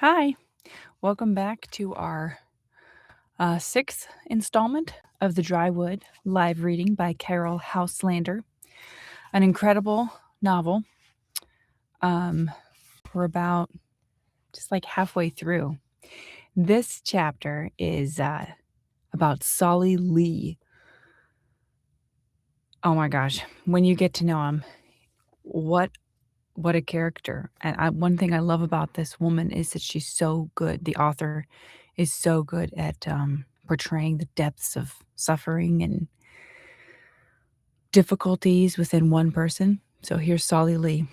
Hi, welcome back to our sixth installment of the Drywood live reading by Caryll Houselander, an incredible novel. Um, we're about just like halfway through. This chapter is about Solly Lee. Oh my gosh, when you get to know him, what what a character! And one thing I love about this woman is that she's so good. The author is so good at portraying the depths of suffering and difficulties within one person. So here's Solly Lee.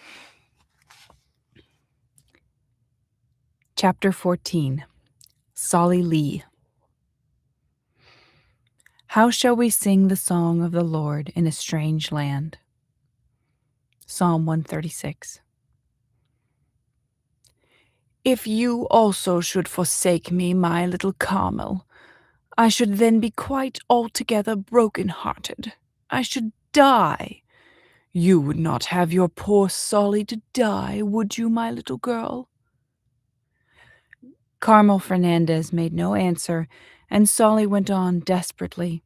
Chapter 14. Solly Lee. How shall we sing the song of the Lord in a strange land? Psalm 136. If you also should forsake me, my little Carmel, I should then be quite altogether broken-hearted. I should die. You would not have your poor Solly to die, would you, my little girl? Carmel Fernandez made no answer, and Solly went on desperately.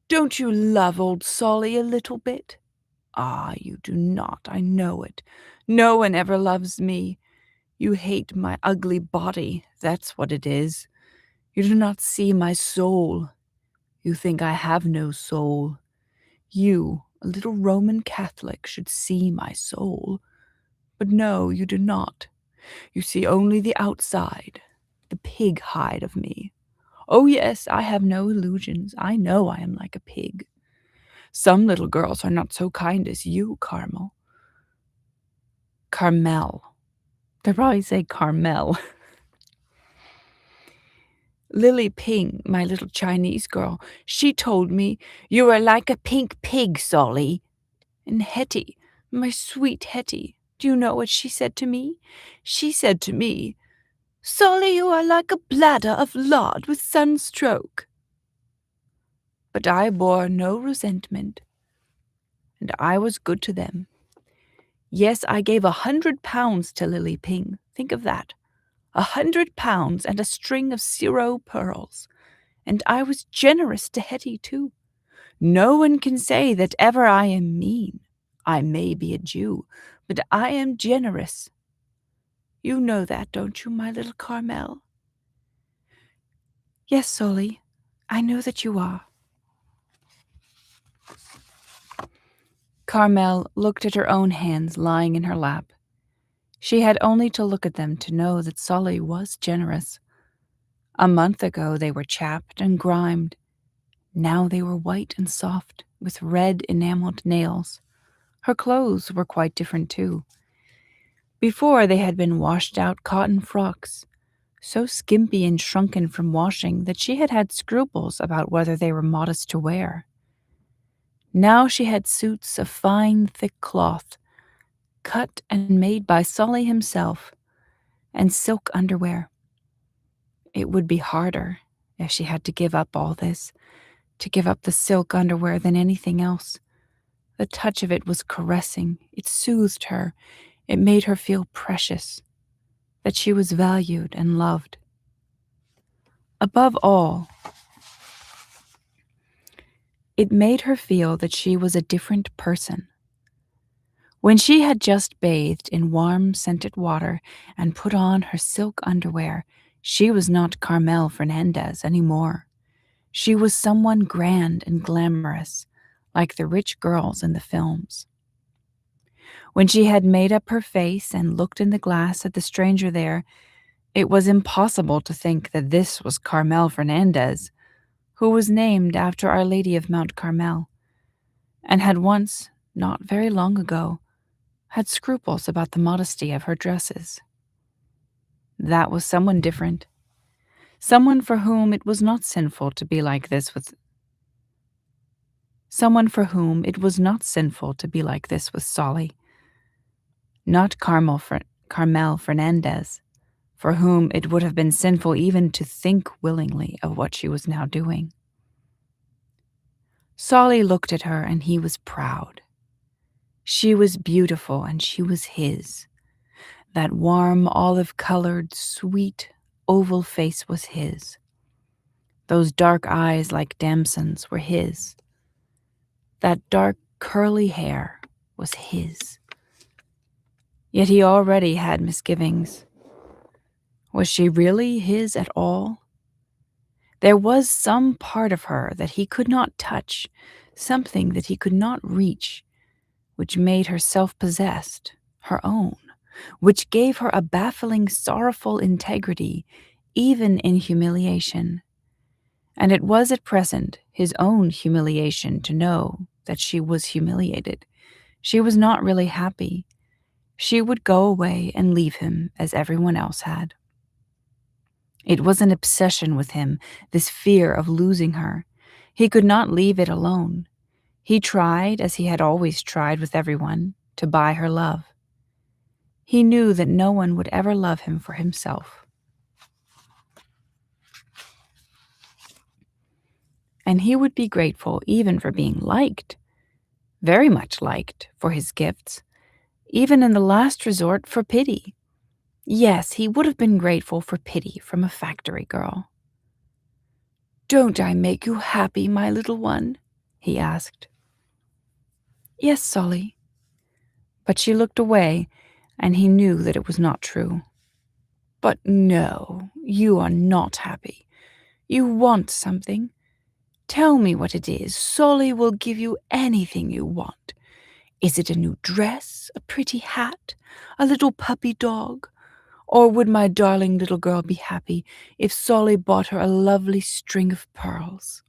Don't you love old Solly a little bit? Ah, you do not, I know it. No one ever loves me. You hate my ugly body, that's what it is. You do not see my soul. You think I have no soul. You, a little Roman Catholic, should see my soul. But no, you do not. You see only the outside, the pig hide of me. Oh yes, I have no illusions. I know I am like a pig. Some little girls are not so kind as you, Carmel. Carmel. They probably say Carmel. Lily Ping, my little Chinese girl, she told me, you are like a pink pig, Solly. And Hetty, my sweet Hetty, do you know what she said to me? She said to me, Solly, you are like a bladder of lard with sunstroke. But I bore no resentment, and I was good to them. Yes, I gave £100 to Lily Ping. Think of that. £100 and a string of 0 pearls. And I was generous to Hetty, too. No one can say that ever I am mean. I may be a Jew, but I am generous. You know that, don't you, my little Carmel? Yes, Solly, I know that you are. Carmel looked at her own hands lying in her lap. She had only to look at them to know that Solly was generous. A month ago they were chapped and grimed. Now they were white and soft, with red enameled nails. Her clothes were quite different, too. Before they had been washed-out cotton frocks, so skimpy and shrunken from washing that she had had scruples about whether they were modest to wear. Now she had suits of fine, thick cloth, cut and made by Solly himself, and silk underwear. It would be harder, if she had to give up all this, to give up the silk underwear than anything else. The touch of it was caressing. It soothed her. It made her feel precious, that she was valued and loved. Above all, it made her feel that she was a different person. When she had just bathed in warm, scented water and put on her silk underwear, she was not Carmel Fernandez anymore. She was someone grand and glamorous, like the rich girls in the films. When she had made up her face and looked in the glass at the stranger there, it was impossible to think that this was Carmel Fernandez, who was named after Our Lady of Mount Carmel, and had once, not very long ago, had scruples about the modesty of her dresses. That was someone different, someone for whom it was not sinful to be like this with Solly. Not Carmel Fernandez, for whom it would have been sinful even to think willingly of what she was now doing. Solly looked at her, and he was proud. She was beautiful, and she was his. That warm, olive-colored, sweet, oval face was his. Those dark eyes like damsons were his. That dark, curly hair was his. Yet he already had misgivings. Was she really his at all? There was some part of her that he could not touch, something that he could not reach, which made her self-possessed, her own, which gave her a baffling, sorrowful integrity, even in humiliation. And it was at present his own humiliation to know that she was humiliated. She was not really happy. She would go away and leave him as everyone else had. It was an obsession with him, this fear of losing her. He could not leave it alone. He tried, as he had always tried with everyone, to buy her love. He knew that no one would ever love him for himself. And he would be grateful even for being liked, very much liked, for his gifts, even in the last resort for pity. Yes, he would have been grateful for pity from a factory girl. "Don't I make you happy, my little one?" he asked. "Yes, Solly." But she looked away, and he knew that it was not true. "But no, you are not happy. You want something. Tell me what it is. Solly will give you anything you want. Is it a new dress, a pretty hat, a little puppy dog? Or would my darling little girl be happy if Solly bought her a lovely string of pearls?"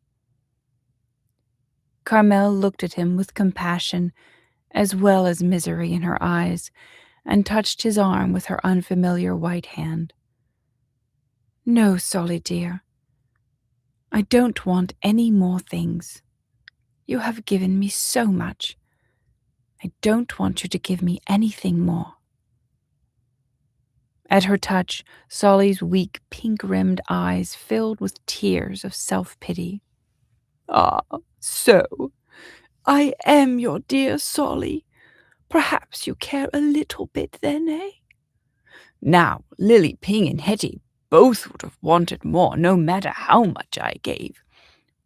Carmel looked at him with compassion as well as misery in her eyes, and touched his arm with her unfamiliar white hand. "No, Solly dear, I don't want any more things. You have given me so much. I don't want you to give me anything more." At her touch, Solly's weak, pink-rimmed eyes filled with tears of self-pity. "Ah, so I am your dear Solly. Perhaps you care a little bit then, eh? Now, Lily Ping and Hetty both would have wanted more, no matter how much I gave.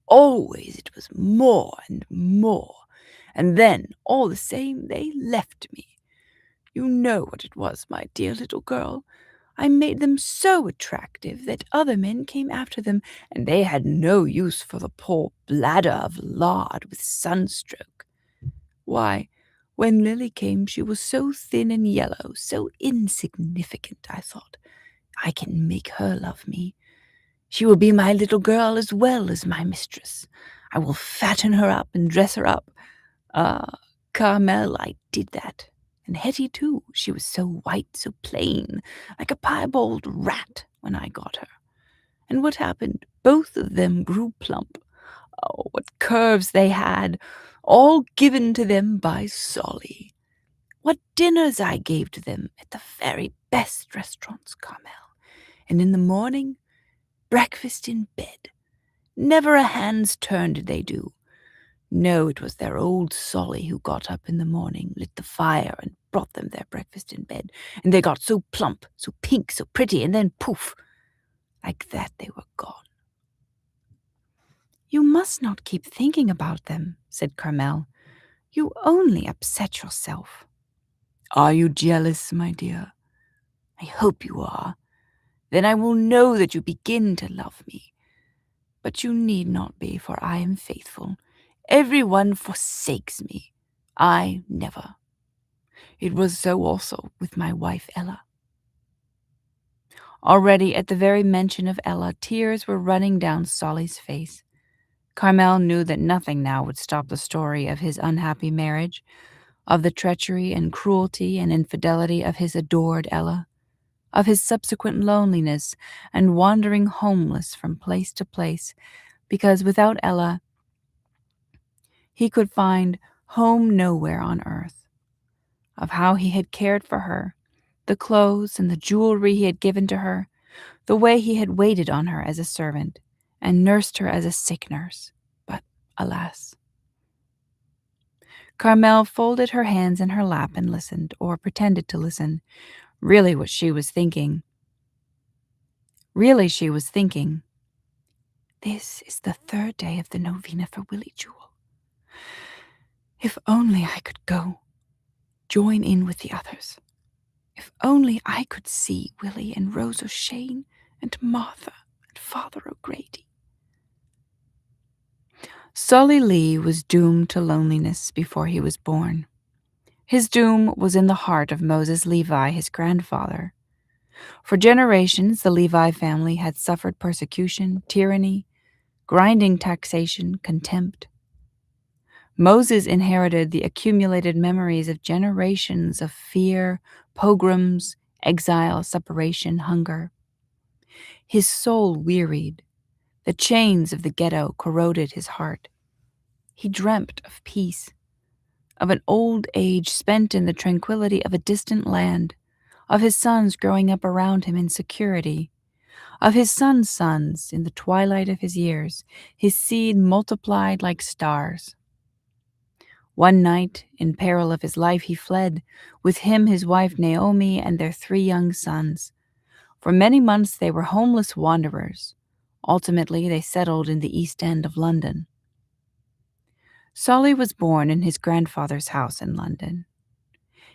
Always it was more and more, and then, all the same, they left me. You know what it was, my dear little girl. I made them so attractive that other men came after them, and they had no use for the poor bladder of lard with sunstroke. Why, when Lily came, she was so thin and yellow, so insignificant, I thought. I can make her love me. She will be my little girl as well as my mistress. I will fatten her up and dress her up. Ah, Carmel, I did that. And Hetty, too. She was so white, so plain, like a piebald rat when I got her. And what happened? Both of them grew plump. Oh, what curves they had, all given to them by Solly. What dinners I gave to them at the very best restaurants, Carmel. And in the morning, breakfast in bed. Never a hand's turn did they do. No, it was their old Solly who got up in the morning, lit the fire, and brought them their breakfast in bed. And they got so plump, so pink, so pretty, and then poof, like that they were gone." "You must not keep thinking about them," said Carmel. "You only upset yourself." "Are you jealous, my dear? I hope you are. Then I will know that you begin to love me. But you need not be, for I am faithful. Everyone forsakes me. I never. It was so also with my wife Ella." Already at the very mention of Ella, tears were running down Solly's face. Carmel knew that nothing now would stop the story of his unhappy marriage, of the treachery and cruelty and infidelity of his adored Ella, of his subsequent loneliness and wandering homeless from place to place, because without Ella he could find home nowhere on earth, of how he had cared for her, the clothes and the jewelry he had given to her, the way he had waited on her as a servant and nursed her as a sick nurse. But alas. Carmel folded her hands in her lap and listened, or pretended to listen, Really, what she was thinking. Really, she was thinking, "This is the third day of the novena for Willie Jewell. If only I could go, join in with the others. If only I could see Willie and Rose O'Shane and Martha and Father O'Grady." Solly Lee was doomed to loneliness before he was born. His doom was in the heart of Moses Levi, his grandfather. For generations, the Levi family had suffered persecution, tyranny, grinding taxation, contempt. Moses inherited the accumulated memories of generations of fear, pogroms, exile, separation, hunger. His soul wearied. The chains of the ghetto corroded his heart. He dreamt of peace, of an old age spent in the tranquility of a distant land, of his sons growing up around him in security, of his sons' sons in the twilight of his years, his seed multiplied like stars. One night, in peril of his life, he fled, with him his wife Naomi and their 3 young sons. For many months they were homeless wanderers. Ultimately, they settled in the East End of London. Solly was born in his grandfather's house in London.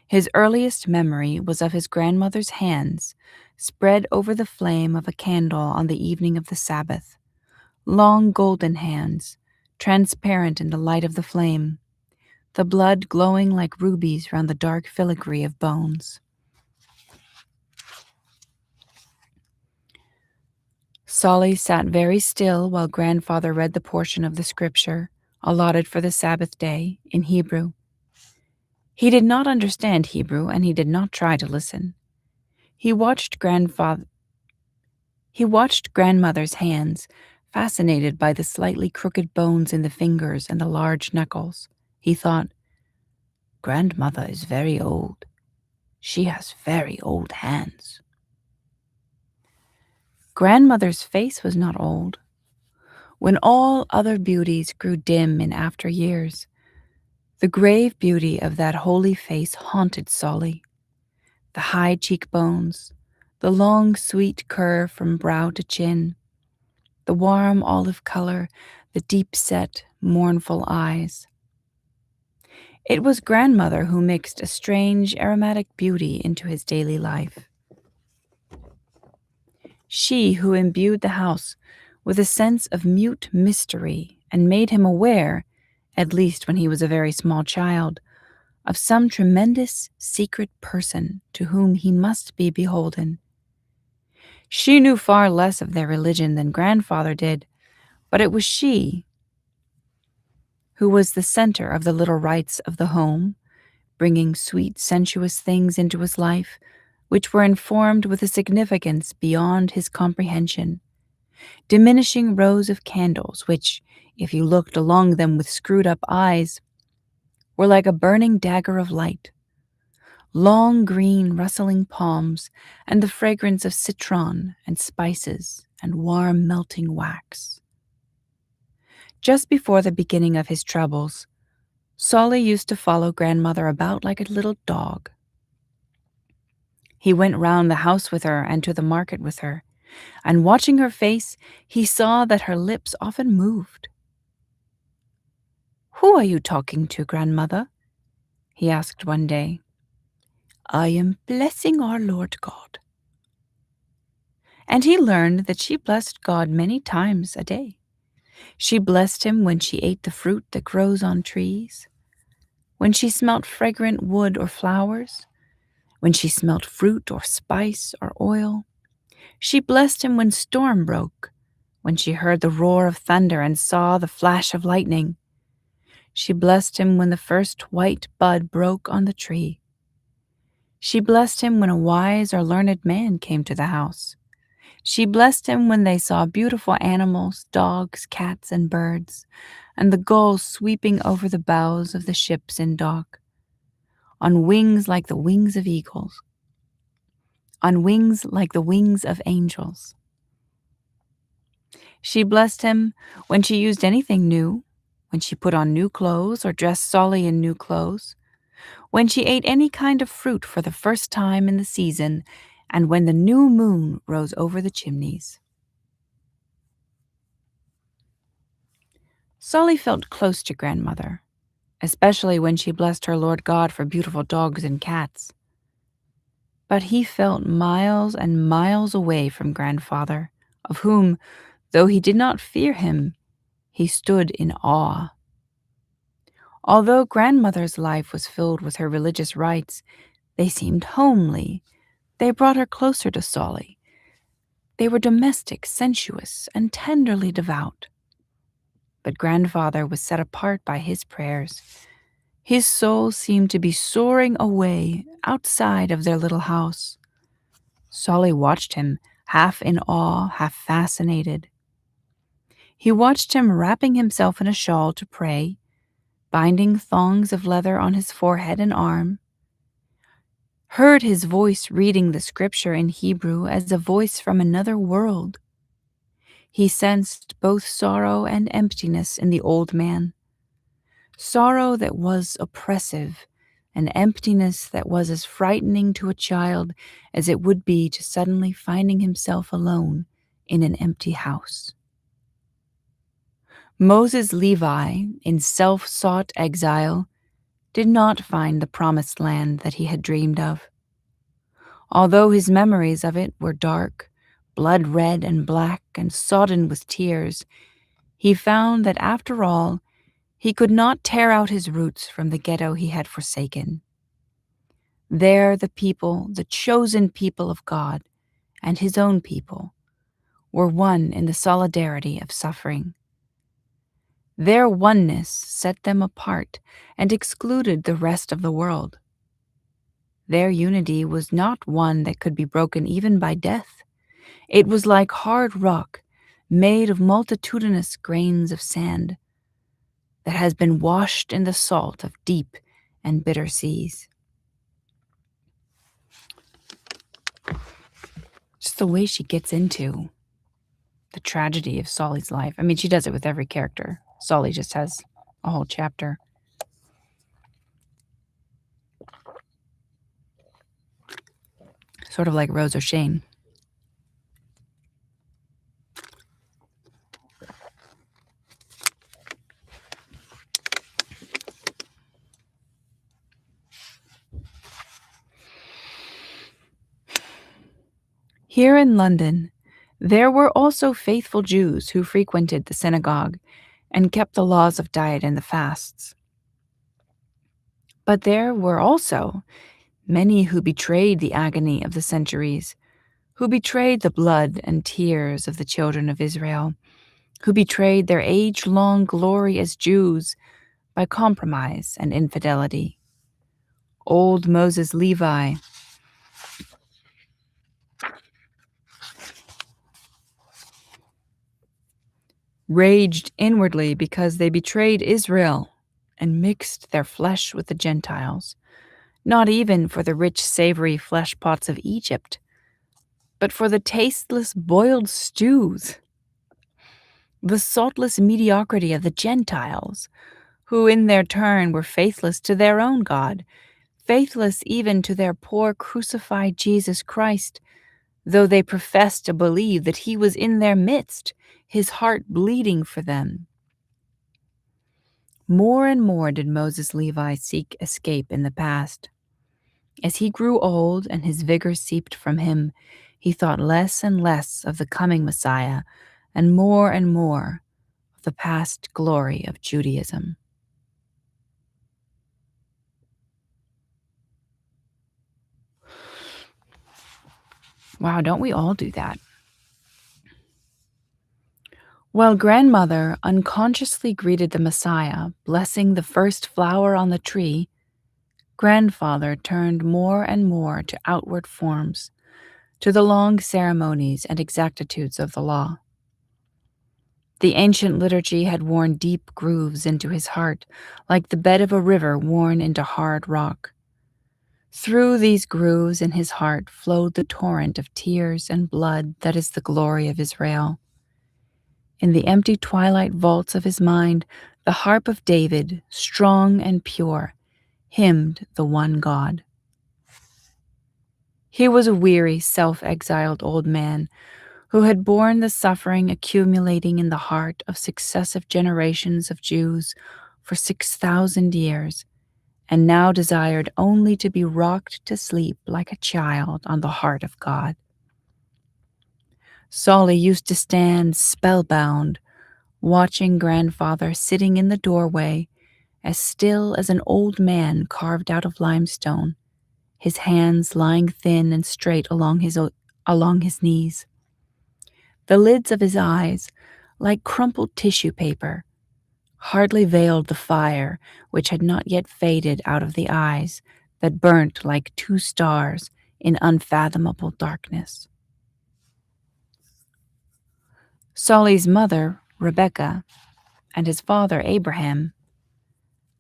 His earliest memory was of his grandmother's hands spread over the flame of a candle on the evening of the Sabbath, long golden hands, transparent in the light of the flame, the blood glowing like rubies round the dark filigree of bones. Solly sat very still while grandfather read the portion of the scripture allotted for the Sabbath day in Hebrew. He did not understand Hebrew, and he did not try to listen. He watched grandmother's hands, fascinated by the slightly crooked bones in the fingers and the large knuckles. He thought, "Grandmother is very old. She has very old hands." Grandmother's face was not old. When all other beauties grew dim in after years, the grave beauty of that holy face haunted Solly. The high cheekbones, the long sweet curve from brow to chin, the warm olive color, the deep-set, mournful eyes. It was grandmother who mixed a strange aromatic beauty into his daily life. She who imbued the house with a sense of mute mystery and made him aware, at least when he was a very small child, of some tremendous secret person to whom he must be beholden. She knew far less of their religion than grandfather did, but it was she who was the center of the little rites of the home, bringing sweet, sensuous things into his life, which were informed with a significance beyond his comprehension, diminishing rows of candles, which, if you looked along them with screwed-up eyes, were like a burning dagger of light, long green rustling palms, and the fragrance of citron and spices and warm melting wax. Just before the beginning of his troubles, Solly used to follow grandmother about like a little dog. He went round the house with her and to the market with her, and watching her face, he saw that her lips often moved. "Who are you talking to, grandmother?" he asked one day. "I am blessing our Lord God." And he learned that she blessed God many times a day. She blessed him when she ate the fruit that grows on trees, when she smelt fragrant wood or flowers, when she smelt fruit or spice or oil. She blessed him when storm broke, when she heard the roar of thunder and saw the flash of lightning. She blessed him when the first white bud broke on the tree. She blessed him when a wise or learned man came to the house. She blessed him when they saw beautiful animals, dogs, cats, and birds, and the gulls sweeping over the bows of the ships in dock, on wings like the wings of eagles, on wings like the wings of angels. She blessed him when she used anything new, when she put on new clothes or dressed Solly in new clothes, when she ate any kind of fruit for the first time in the season, and when the new moon rose over the chimneys. Solly felt close to grandmother, especially when she blessed her Lord God for beautiful dogs and cats. But he felt miles and miles away from grandfather, of whom, though he did not fear him, he stood in awe. Although grandmother's life was filled with her religious rites, they seemed homely. They brought her closer to Solly. They were domestic, sensuous, and tenderly devout. But grandfather was set apart by his prayers. His soul seemed to be soaring away outside of their little house. Solly watched him, half in awe, half fascinated. He watched him wrapping himself in a shawl to pray, binding thongs of leather on his forehead and arm, heard his voice reading the scripture in Hebrew as a voice from another world. He sensed both sorrow and emptiness in the old man, sorrow that was oppressive, and emptiness that was as frightening to a child as it would be to suddenly finding himself alone in an empty house. Moses Levi, in self-sought exile, did not find the promised land that he had dreamed of. Although his memories of it were dark, blood-red and black and sodden with tears, he found that after all, he could not tear out his roots from the ghetto he had forsaken. There the people, the chosen people of God, and his own people, were one in the solidarity of suffering. Their oneness set them apart and excluded the rest of the world. Their unity was not one that could be broken even by death. It was like hard rock made of multitudinous grains of sand that has been washed in the salt of deep and bitter seas. Just the way she gets into the tragedy of Solly's life. I mean, she does it with every character. Solly just has a whole chapter. Sort of like Rose O'Shane. Here in London, there were also faithful Jews who frequented the synagogue and kept the laws of diet and the fasts. But there were also many who betrayed the agony of the centuries, who betrayed the blood and tears of the children of Israel, who betrayed their age-long glory as Jews by compromise and infidelity. Old Moses Levi raged inwardly because they betrayed Israel and mixed their flesh with the Gentiles, not even for the rich, savory flesh pots of Egypt, but for the tasteless boiled stews, the saltless mediocrity of the Gentiles, who in their turn were faithless to their own God, faithless even to their poor crucified Jesus Christ, though they professed to believe that he was in their midst, his heart bleeding for them. More and more did Moses Levi seek escape in the past. As he grew old and his vigor seeped from him, he thought less and less of the coming Messiah and more of the past glory of Judaism. Wow, don't we all do that? While grandmother unconsciously greeted the Messiah, blessing the first flower on the tree, grandfather turned more and more to outward forms, to the long ceremonies and exactitudes of the law. The ancient liturgy had worn deep grooves into his heart, like the bed of a river worn into hard rock. Through these grooves in his heart flowed the torrent of tears and blood that is the glory of Israel. In the empty twilight vaults of his mind, the harp of David, strong and pure, hymned the one God. He was a weary, self-exiled old man who had borne the suffering accumulating in the heart of successive generations of Jews for 6,000 years, and now desired only to be rocked to sleep like a child on the heart of God. Solly used to stand spellbound, watching grandfather sitting in the doorway, as still as an old man carved out of limestone, his hands lying thin and straight along his knees. The lids of his eyes, like crumpled tissue paper, hardly veiled the fire which had not yet faded out of the eyes that burnt like two stars in unfathomable darkness. Solly's mother, Rebecca, and his father, Abraham,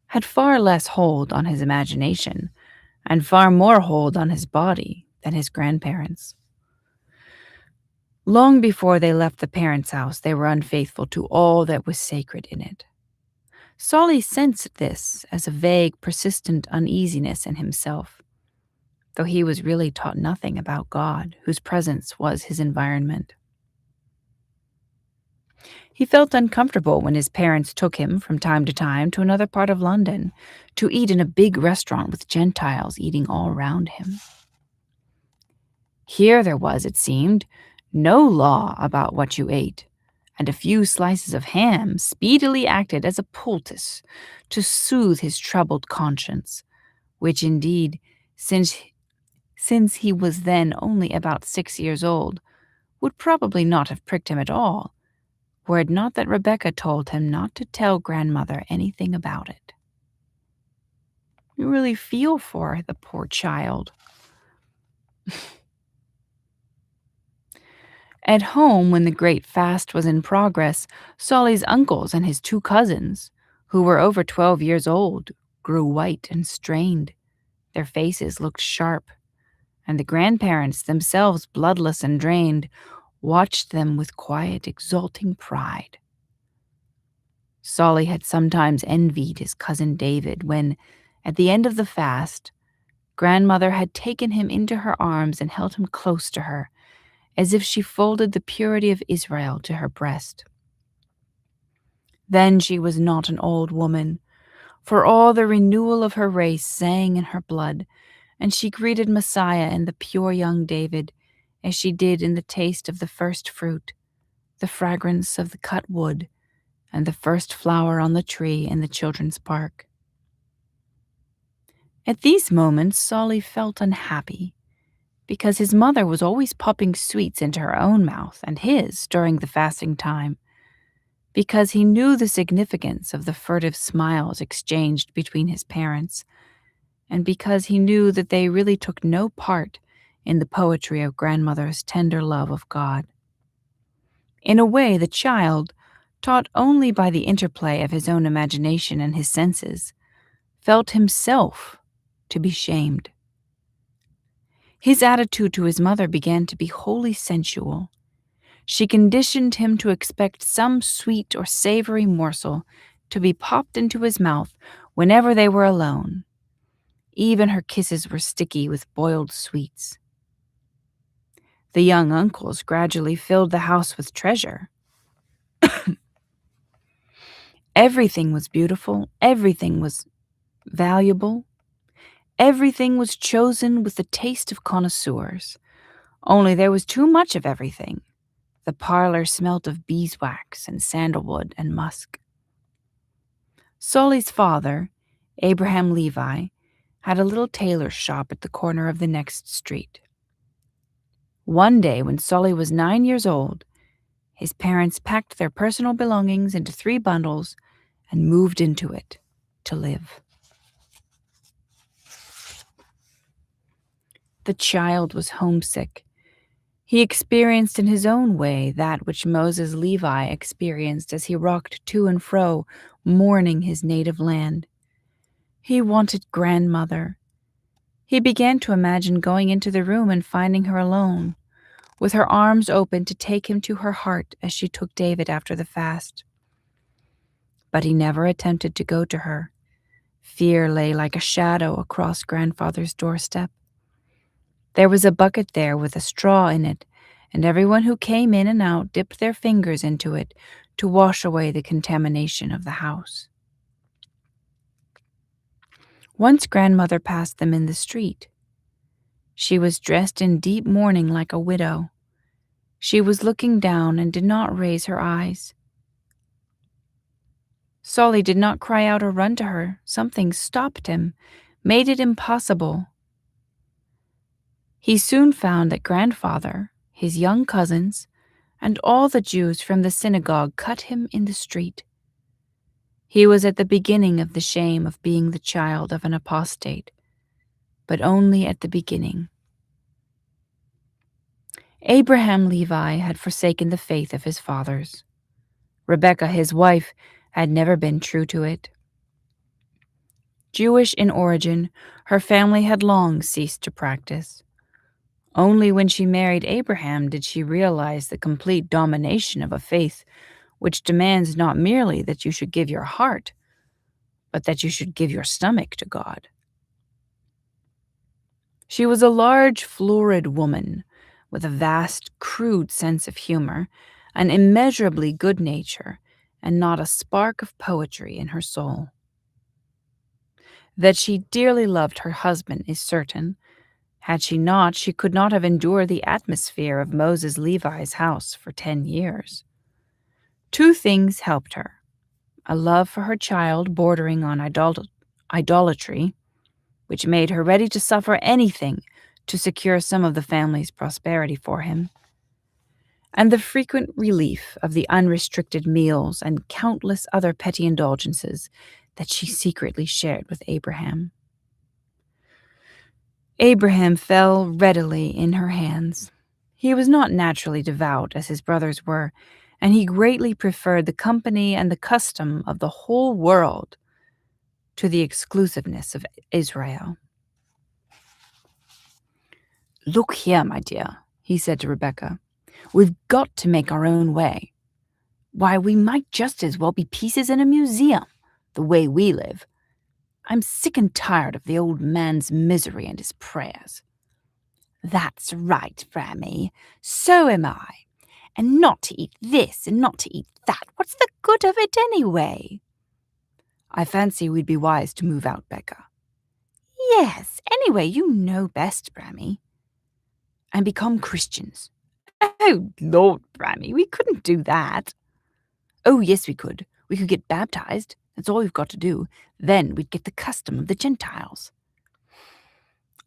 had far less hold on his imagination and far more hold on his body than his grandparents. Long before they left the parents' house, they were unfaithful to all that was sacred in it. Solly sensed this as a vague, persistent uneasiness in himself, though he was really taught nothing about God, whose presence was his environment. He felt uncomfortable when his parents took him from time to time to another part of London to eat in a big restaurant with Gentiles eating all around him. Here there was, it seemed, no law about what you ate, and a few slices of ham speedily acted as a poultice to soothe his troubled conscience, which indeed, since he was then only about 6 years old, would probably not have pricked him at all, were it not that Rebecca told him not to tell grandmother anything about it. You really feel for the poor child. At home, when the great fast was in progress, Solly's uncles and his 2 cousins, who were over 12 years old, grew white and strained. Their faces looked sharp, and the grandparents, themselves bloodless and drained, watched them with quiet, exulting pride. Solly had sometimes envied his cousin David when, at the end of the fast, grandmother had taken him into her arms and held him close to her, as if she folded the purity of Israel to her breast. Then she was not an old woman, for all the renewal of her race sang in her blood, and she greeted Messiah and the pure young David as she did in the taste of the first fruit, the fragrance of the cut wood, and the first flower on the tree in the children's park. At these moments, Solly felt unhappy, because his mother was always popping sweets into her own mouth and his during the fasting time, because he knew the significance of the furtive smiles exchanged between his parents, and because he knew that they really took no part in the poetry of grandmother's tender love of God. In a way, the child, taught only by the interplay of his own imagination and his senses, felt himself to be shamed. His attitude to his mother began to be wholly sensual. She conditioned him to expect some sweet or savory morsel to be popped into his mouth whenever they were alone. Even her kisses were sticky with boiled sweets. The young uncles gradually filled the house with treasure. Everything was beautiful, everything was valuable, everything was chosen with the taste of connoisseurs. Only there was too much of everything. The parlor smelt of beeswax and sandalwood and musk. Solly's father, Abraham Levi, had a little tailor's shop at the corner of the next street. One day, when Solly was 9 years old, his parents packed their personal belongings into 3 bundles and moved into it to live. The child was homesick. He experienced in his own way that which Moses Levi experienced as he rocked to and fro, mourning his native land. He wanted grandmother. He began to imagine going into the room and finding her alone, with her arms open to take him to her heart as she took David after the fast. But he never attempted to go to her, Fear lay like a shadow across grandfather's doorstep. There was a bucket there with a straw in it, and everyone who came in and out dipped their fingers into it to wash away the contamination of the house. Once grandmother passed them in the street. She was dressed in deep mourning like a widow. She was looking down and did not raise her eyes. Solly did not cry out or run to her. Something stopped him, made it impossible. He soon found that grandfather, his young cousins, and all the Jews from the synagogue cut him in the street. He was at the beginning of the shame of being the child of an apostate, but only at the beginning. Abraham Levi had forsaken the faith of his fathers. Rebekah, his wife, had never been true to it. Jewish in origin, her family had long ceased to practice. Only when she married Abraham did she realize the complete domination of a faith which demands not merely that you should give your heart, but that you should give your stomach to God. She was a large, florid woman with a vast, crude sense of humor, an immeasurably good nature, and not a spark of poetry in her soul. That she dearly loved her husband is certain. Had she not, she could not have endured the atmosphere of Moses Levi's house for 10 years. Two things helped her: a love for her child bordering on idolatry, which made her ready to suffer anything to secure some of the family's prosperity for him, and the frequent relief of the unrestricted meals and countless other petty indulgences that she secretly shared with Abraham. Abraham fell readily in her hands. He was not naturally devout as his brothers were, and he greatly preferred the company and the custom of the whole world to the exclusiveness of Israel. "Look here, my dear," he said to Rebekah. "We've got to make our own way. Why, we might just as well be pieces in a museum, the way we live. I'm sick and tired of the old man's misery and his prayers." "That's right, Brammy. So am I. And not to eat this and not to eat that. What's the good of it anyway?" "I fancy we'd be wise to move out, Becca." "Yes, anyway, you know best, Brammy." "And become Christians." "Oh, Lord, Brammy, we couldn't do that." "Oh, yes, we could. We could get baptized. That's all we've got to do. Then we'd get the custom of the Gentiles."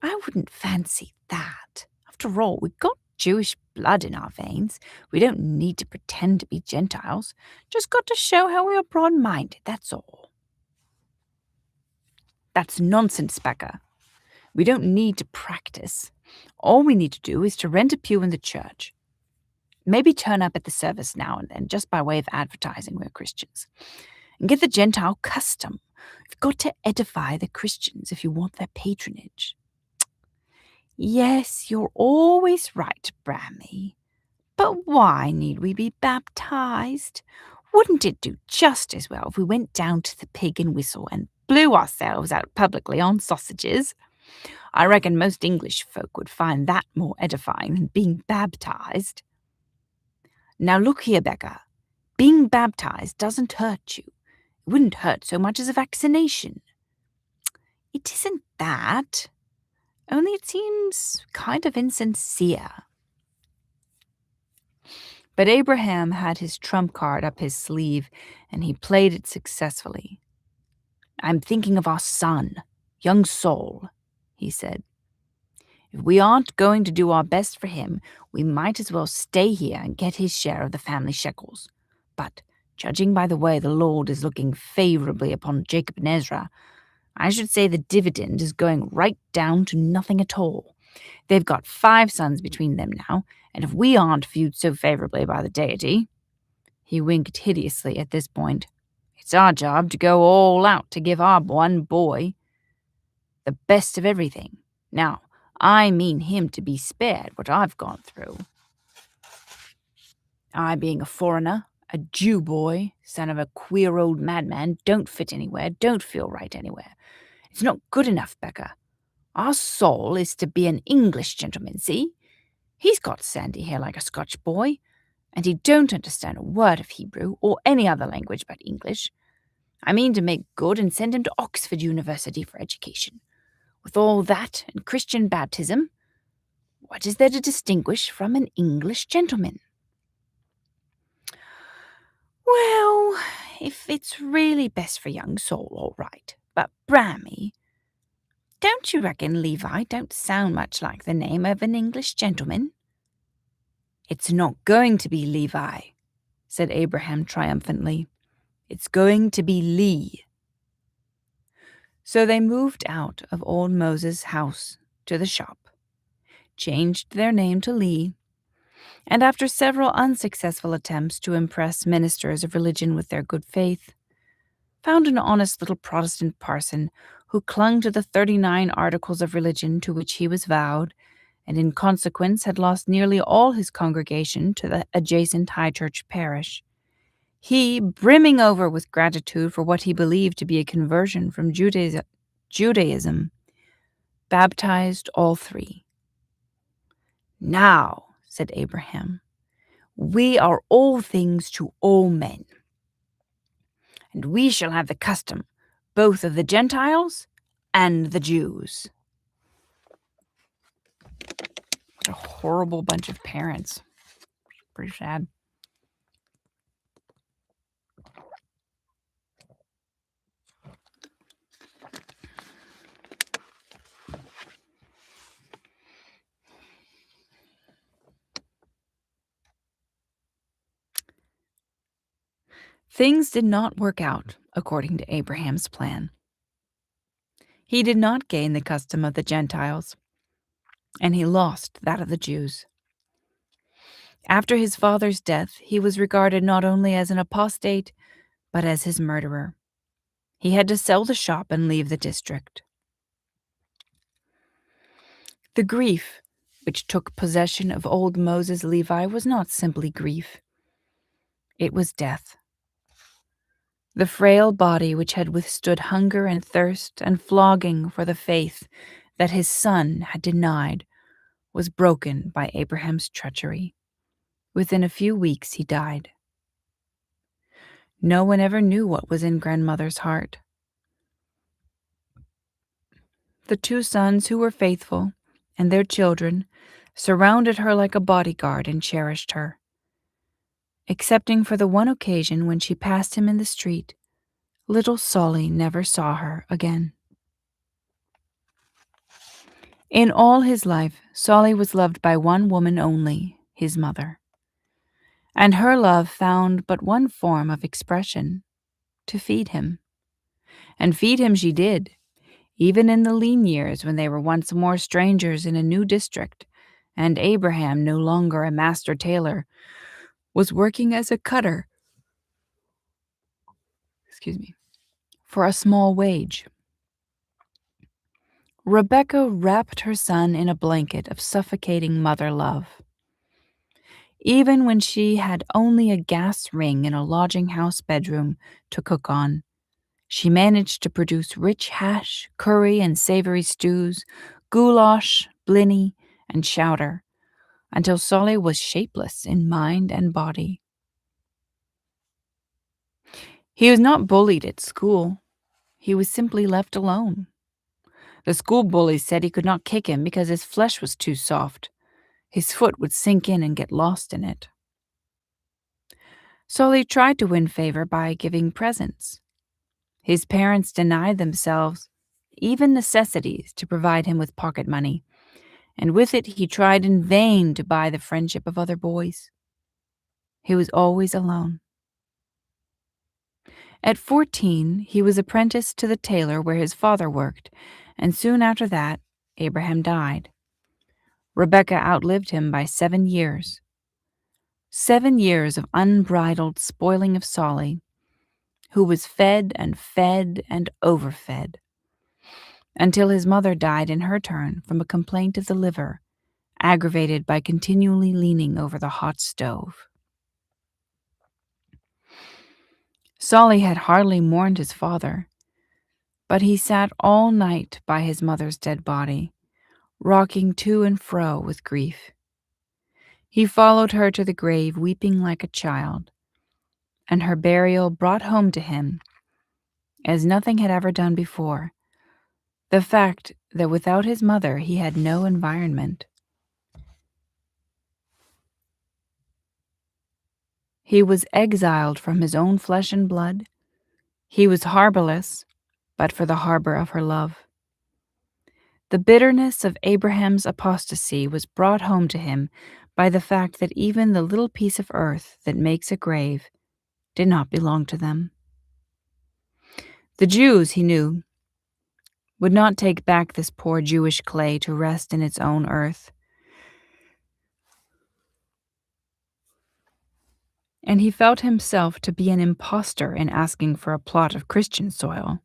"I wouldn't fancy that. After all, we've got Jewish blood in our veins. We don't need to pretend to be Gentiles. Just got to show how we are broad-minded, that's all." "That's nonsense, Becca. We don't need to practice. All we need to do is to rent a pew in the church. Maybe turn up at the service now and then, just by way of advertising we're Christians. And get the Gentile custom. You've got to edify the Christians if you want their patronage." "Yes, you're always right, Brammy. But why need we be baptized? Wouldn't it do just as well if we went down to the Pig and Whistle and blew ourselves out publicly on sausages? I reckon most English folk would find that more edifying than being baptized." "Now look here, Becca. Being baptized doesn't hurt you. It wouldn't hurt so much as a vaccination." "It isn't that. Only it seems kind of insincere." But Abraham had his trump card up his sleeve, and he played it successfully. "I'm thinking of our son, young Saul," he said. "If we aren't going to do our best for him, we might as well stay here and get his share of the family shekels. But, judging by the way the Lord is looking favorably upon Jacob and Ezra, I should say the dividend is going right down to nothing at all. They've got 5 sons between them now, and if we aren't viewed so favorably by the deity," he winked hideously at this point, "it's our job to go all out to give our one boy the best of everything. Now, I mean him to be spared what I've gone through. I being a foreigner, A Jew boy, son of a queer old madman, don't fit anywhere, don't feel right anywhere. It's not good enough, Becca. Our Saul is to be an English gentleman, see? He's got sandy hair like a Scotch boy, and he don't understand a word of Hebrew or any other language but English. I mean to make good and send him to Oxford University for education. With all that and Christian baptism, what is there to distinguish from an English gentleman? Well, if it's really best for young Saul, all right. But Brammy, don't you reckon Levi don't sound much like the name of an English gentleman? It's not going to be Levi, said Abraham triumphantly. It's going to be Lee. So they moved out of old Moses' house to the shop, changed their name to Lee, and after several unsuccessful attempts to impress ministers of religion with their good faith, found an honest little Protestant parson who clung to the 39 articles of religion to which he was vowed, and in consequence had lost nearly all his congregation to the adjacent High Church parish. He, brimming over with gratitude for what he believed to be a conversion from Judaism, baptized all three. Now, said Abraham, we are all things to all men, and we shall have the custom both of the Gentiles and the Jews. What a horrible bunch of parents. Pretty sad. Things did not work out according to Abraham's plan. He did not gain the custom of the Gentiles, and he lost that of the Jews. After his father's death, he was regarded not only as an apostate, but as his murderer. He had to sell the shop and leave the district. The grief which took possession of old Moses Levi was not simply grief. It was death. The frail body which had withstood hunger and thirst and flogging for the faith that his son had denied was broken by Abraham's treachery. Within a few weeks he died. No one ever knew what was in grandmother's heart. The two sons who were faithful, and their children, surrounded her like a bodyguard and cherished her. Excepting for the one occasion when she passed him in the street, little Solly never saw her again. In all his life, Solly was loved by one woman only, his mother. And her love found but one form of expression, to feed him. And feed him she did, even in the lean years when they were once more strangers in a new district, and Abraham, no longer a master tailor, was working as a cutter for a small wage. Rebecca wrapped her son in a blanket of suffocating mother love. Even when she had only a gas ring in a lodging house bedroom to cook on, she managed to produce rich hash, curry, and savory stews, goulash, blinny, and chowder, until Solly was shapeless in mind and body. He was not bullied at school. He was simply left alone. The school bullies said he could not kick him because his flesh was too soft. His foot would sink in and get lost in it. Solly tried to win favor by giving presents. His parents denied themselves even necessities to provide him with pocket money, and with it he tried in vain to buy the friendship of other boys. He was always alone. At 14, he was apprenticed to the tailor where his father worked, and soon after that, Abraham died. Rebecca outlived him by 7 years. 7 years of unbridled spoiling of Solly, who was fed and overfed, until his mother died in her turn from a complaint of the liver, aggravated by continually leaning over the hot stove. Solly had hardly mourned his father, but he sat all night by his mother's dead body, rocking to and fro with grief. He followed her to the grave, weeping like a child, and her burial brought home to him, as nothing had ever done before, the fact that without his mother he had no environment. He was exiled from his own flesh and blood. He was harborless, but for the harbor of her love. The bitterness of Abraham's apostasy was brought home to him by the fact that even the little piece of earth that makes a grave did not belong to them. The Jews, he knew, would not take back this poor Jewish clay to rest in its own earth. And he felt himself to be an impostor in asking for a plot of Christian soil.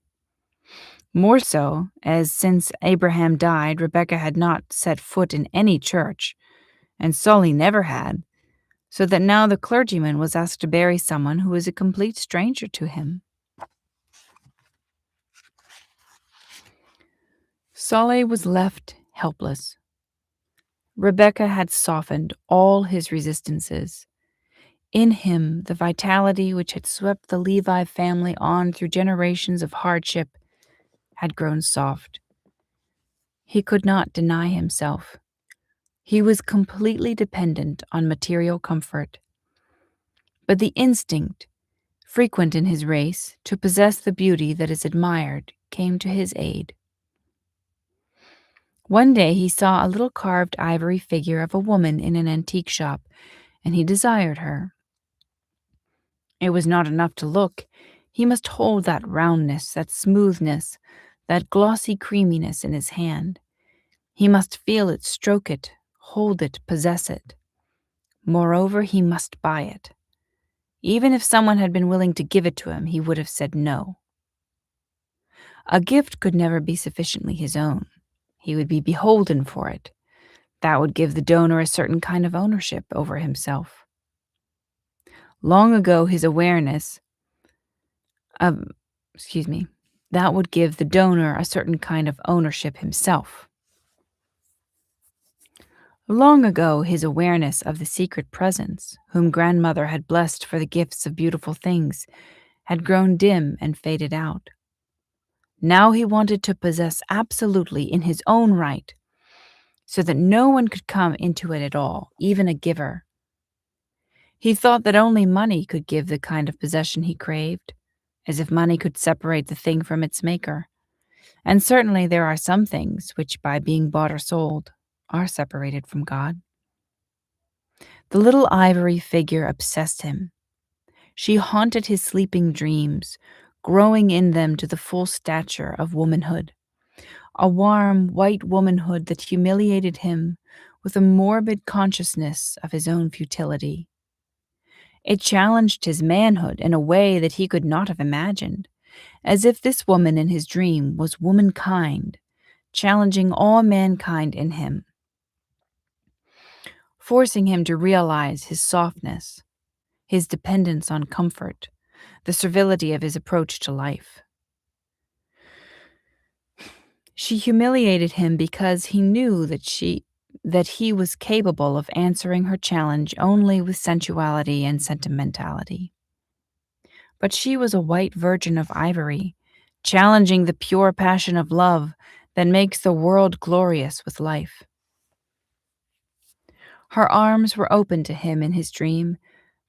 More so, as since Abraham died, Rebekah had not set foot in any church, and Solly never had, so that now the clergyman was asked to bury someone who was a complete stranger to him. Solly was left helpless. Rebekah had softened all his resistances. In him, the vitality which had swept the Levi family on through generations of hardship had grown soft. He could not deny himself. He was completely dependent on material comfort. But the instinct, frequent in his race, to possess the beauty that is admired, came to his aid. One day he saw a little carved ivory figure of a woman in an antique shop, and he desired her. It was not enough to look. He must hold that roundness, that smoothness, that glossy creaminess in his hand. He must feel it, stroke it, hold it, possess it. Moreover, he must buy it. Even if someone had been willing to give it to him, he would have said no. A gift could never be sufficiently his own. He would be beholden for it. That would give the donor a certain kind of ownership over himself. Long ago, his awareness of, that would give the donor a certain kind of ownership himself. Long ago, his awareness of the secret presence, whom grandmother had blessed for the gifts of beautiful things, had grown dim and faded out. Now he wanted to possess absolutely in his own right, so that no one could come into it at all, even a giver. He thought that only money could give the kind of possession he craved, as if money could separate the thing from its maker. And certainly there are some things which, by being bought or sold, are separated from God. The little ivory figure obsessed him. She haunted his sleeping dreams, growing in them to the full stature of womanhood. A warm, white womanhood that humiliated him with a morbid consciousness of his own futility. It challenged his manhood in a way that he could not have imagined, as if this woman in his dream was womankind, challenging all mankind in him, forcing him to realize his softness, his dependence on comfort, the servility of his approach to life. She humiliated him because he knew that he was capable of answering her challenge only with sensuality and sentimentality. But she was a white virgin of ivory, challenging the pure passion of love that makes the world glorious with life. Her arms were open to him in his dream,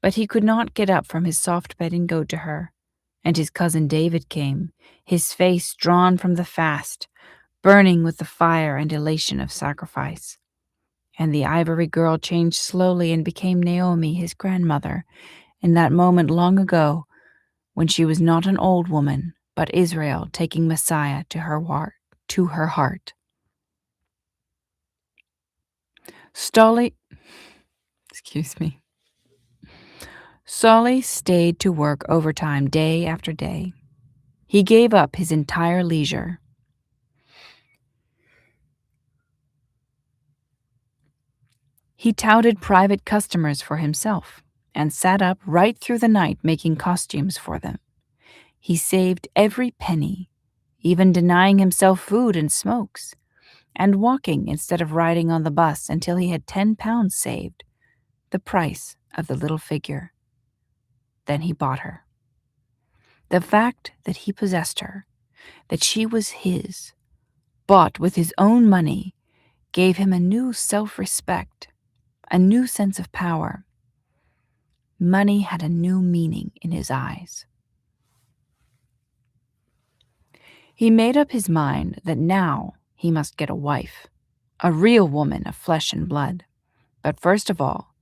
but he could not get up from his soft bed and go to her. And his cousin David came, his face drawn from the fast, burning with the fire and elation of sacrifice. And the ivory girl changed slowly and became Naomi, his grandmother, in that moment long ago when she was not an old woman, but Israel taking Messiah to her heart. Solly stayed to work overtime day after day. He gave up his entire leisure. He touted private customers for himself and sat up right through the night making costumes for them. He saved every penny, even denying himself food and smokes, and walking instead of riding on the bus until he had 10 pounds saved, the price of the little figure. Then he bought her. The fact that he possessed her, that she was his, bought with his own money, gave him a new self-respect, a new sense of power. Money had a new meaning in his eyes. He made up his mind that now he must get a wife, a real woman of flesh and blood. But first of all,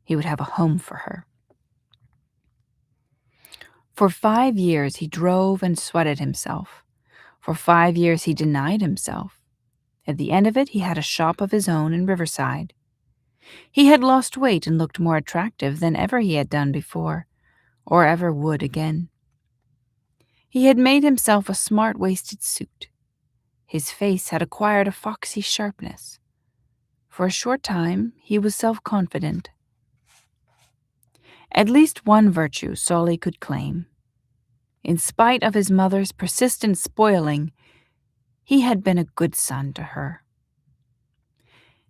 he would have a home for her. For 5 years he drove and sweated himself. For 5 years he denied himself. At the end of it, he had a shop of his own in Riverside. He had lost weight and looked more attractive than ever he had done before, or ever would again. He had made himself a smart waisted suit. His face had acquired a foxy sharpness. For a short time, he was self-confident. At least one virtue Solly could claim. In spite of his mother's persistent spoiling, he had been a good son to her.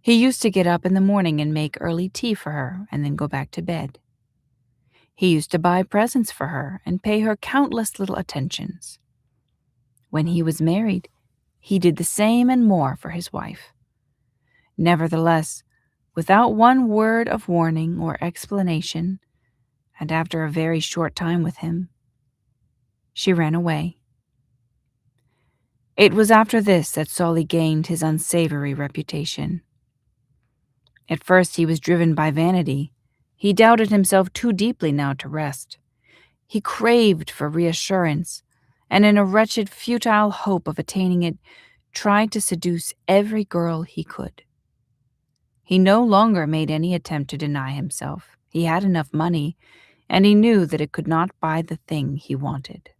He used to get up in the morning and make early tea for her and then go back to bed. He used to buy presents for her and pay her countless little attentions. When he was married, he did the same and more for his wife. Nevertheless, without one word of warning or explanation, and after a very short time with him, she ran away. It was after this that Solly gained his unsavory reputation. At first he was driven by vanity. He doubted himself too deeply now to rest. He craved for reassurance, and in a wretched, futile hope of attaining it, tried to seduce every girl he could. He no longer made any attempt to deny himself. He had enough money, and he knew that it could not buy the thing he wanted.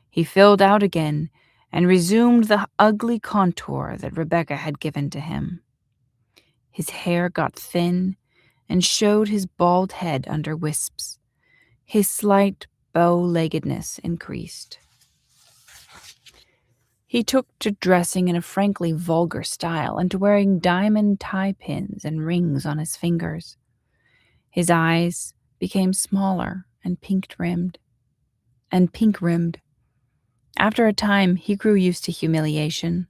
He filled out again and resumed the ugly contour that Rebecca had given to him. His hair got thin and showed his bald head under wisps. His slight bow-leggedness increased. He took to dressing in a frankly vulgar style and to wearing diamond tie pins and rings on his fingers. His eyes became smaller and pink-rimmed. After a time, he grew used to humiliation.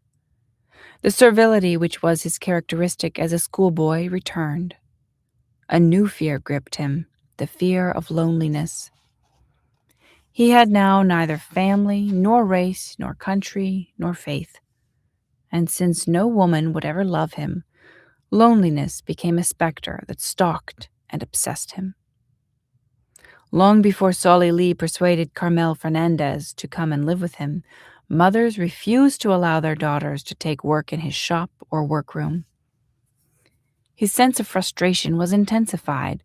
The servility which was his characteristic as a schoolboy returned. A new fear gripped him, the fear of loneliness. He had now neither family, nor race, nor country, nor faith. And since no woman would ever love him, loneliness became a specter that stalked and obsessed him. Long before Solly Lee persuaded Carmel Fernandez to come and live with him, mothers refused to allow their daughters to take work in his shop or workroom. His sense of frustration was intensified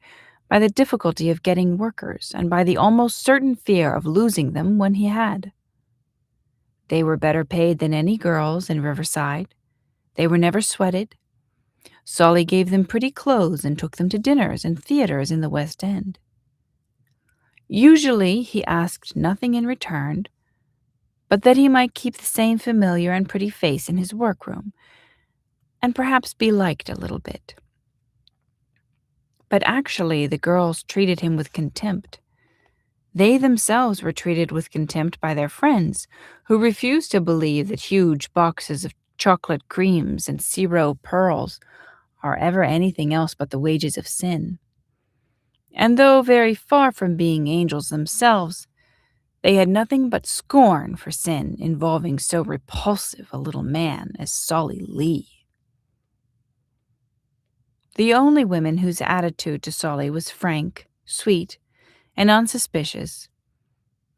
by the difficulty of getting workers and by the almost certain fear of losing them when he had. They were better paid than any girls in Riverside. They were never sweated. Solly gave them pretty clothes and took them to dinners and theaters in the West End. Usually he asked nothing in return, but that he might keep the same familiar and pretty face in his workroom, and perhaps be liked a little bit. But actually the girls treated him with contempt. They themselves were treated with contempt by their friends, who refused to believe that huge boxes of chocolate creams and zero pearls are ever anything else but the wages of sin. And though very far from being angels themselves, they had nothing but scorn for sin involving so repulsive a little man as Solly Lee. The only women whose attitude to Solly was frank, sweet, and unsuspicious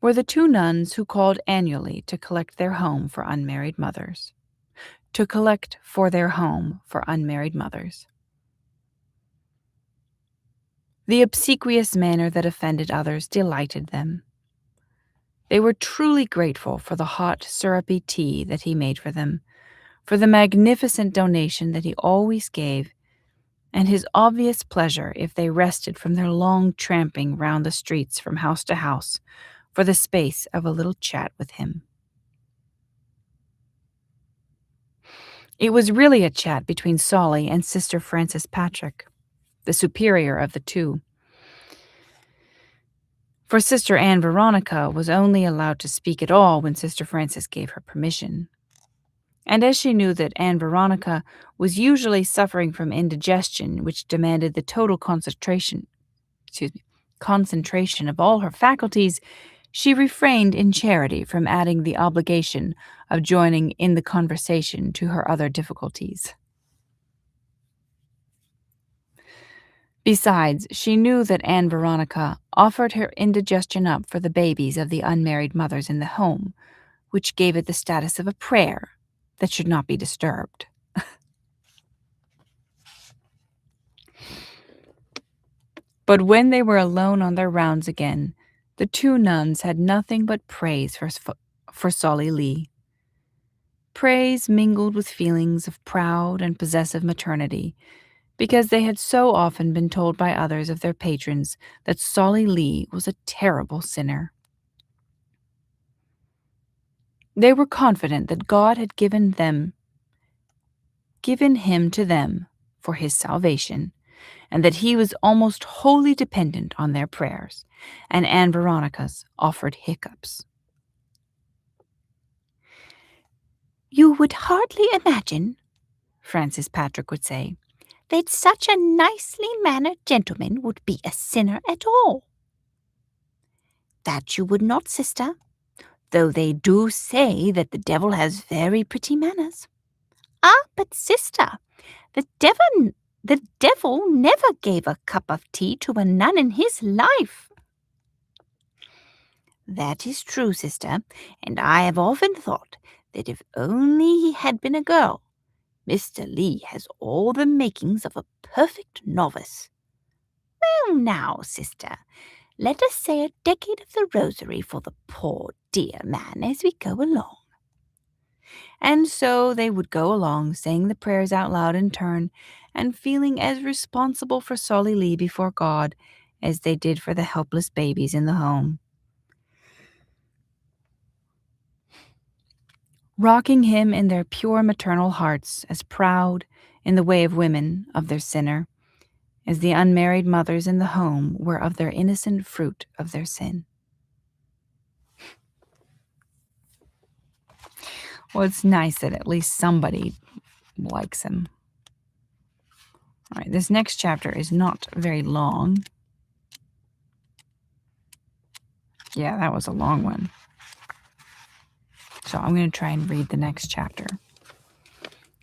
were the 2 nuns who called annually to collect their home for unmarried mothers. The obsequious manner that offended others delighted them. They were truly grateful for the hot, syrupy tea that he made for them, for the magnificent donation that he always gave, and his obvious pleasure if they rested from their long tramping round the streets from house to house, for the space of a little chat with him. It was really a chat between Solly and Sister Frances Patrick, the superior of the two. For Sister Anne Veronica was only allowed to speak at all when Sister Frances gave her permission. And as she knew that Anne Veronica was usually suffering from indigestion, which demanded the total concentration of all her faculties, she refrained in charity from adding the obligation of joining in the conversation to her other difficulties. Besides, she knew that Anne Veronica offered her indigestion up for the babies of the unmarried mothers in the home, which gave it the status of a prayer that should not be disturbed. But when they were alone on their rounds again, the two nuns had nothing but praise for Solly Lee. Praise mingled with feelings of proud and possessive maternity, because they had so often been told by others of their patrons that Solly Lee was a terrible sinner. They were confident that God had given him to them for his salvation, and that he was almost wholly dependent on their prayers, and Anne Veronica's offered hiccups. "You would hardly imagine," Frances Patrick would say, "that such a nicely mannered gentleman would be a sinner at all." "That you would not, sister, though they do say that the devil has very pretty manners." "Ah, but sister, the devil never gave a cup of tea to a nun in his life." "That is true, sister, and I have often thought that if only he had been a girl, Mr. Lee has all the makings of a perfect novice." "Well now, sister, let us say a decade of the rosary for the poor dear man as we go along." And so they would go along, saying the prayers out loud in turn, and feeling as responsible for Solly Lee before God as they did for the helpless babies in the home. Rocking him in their pure maternal hearts, as proud, in the way of women, of their sinner, as the unmarried mothers in the home were of their innocent fruit of their sin. Well, it's nice that at least somebody likes him. All right, this next chapter is not very long. Yeah, that was a long one. So I'm going to try and read the next chapter.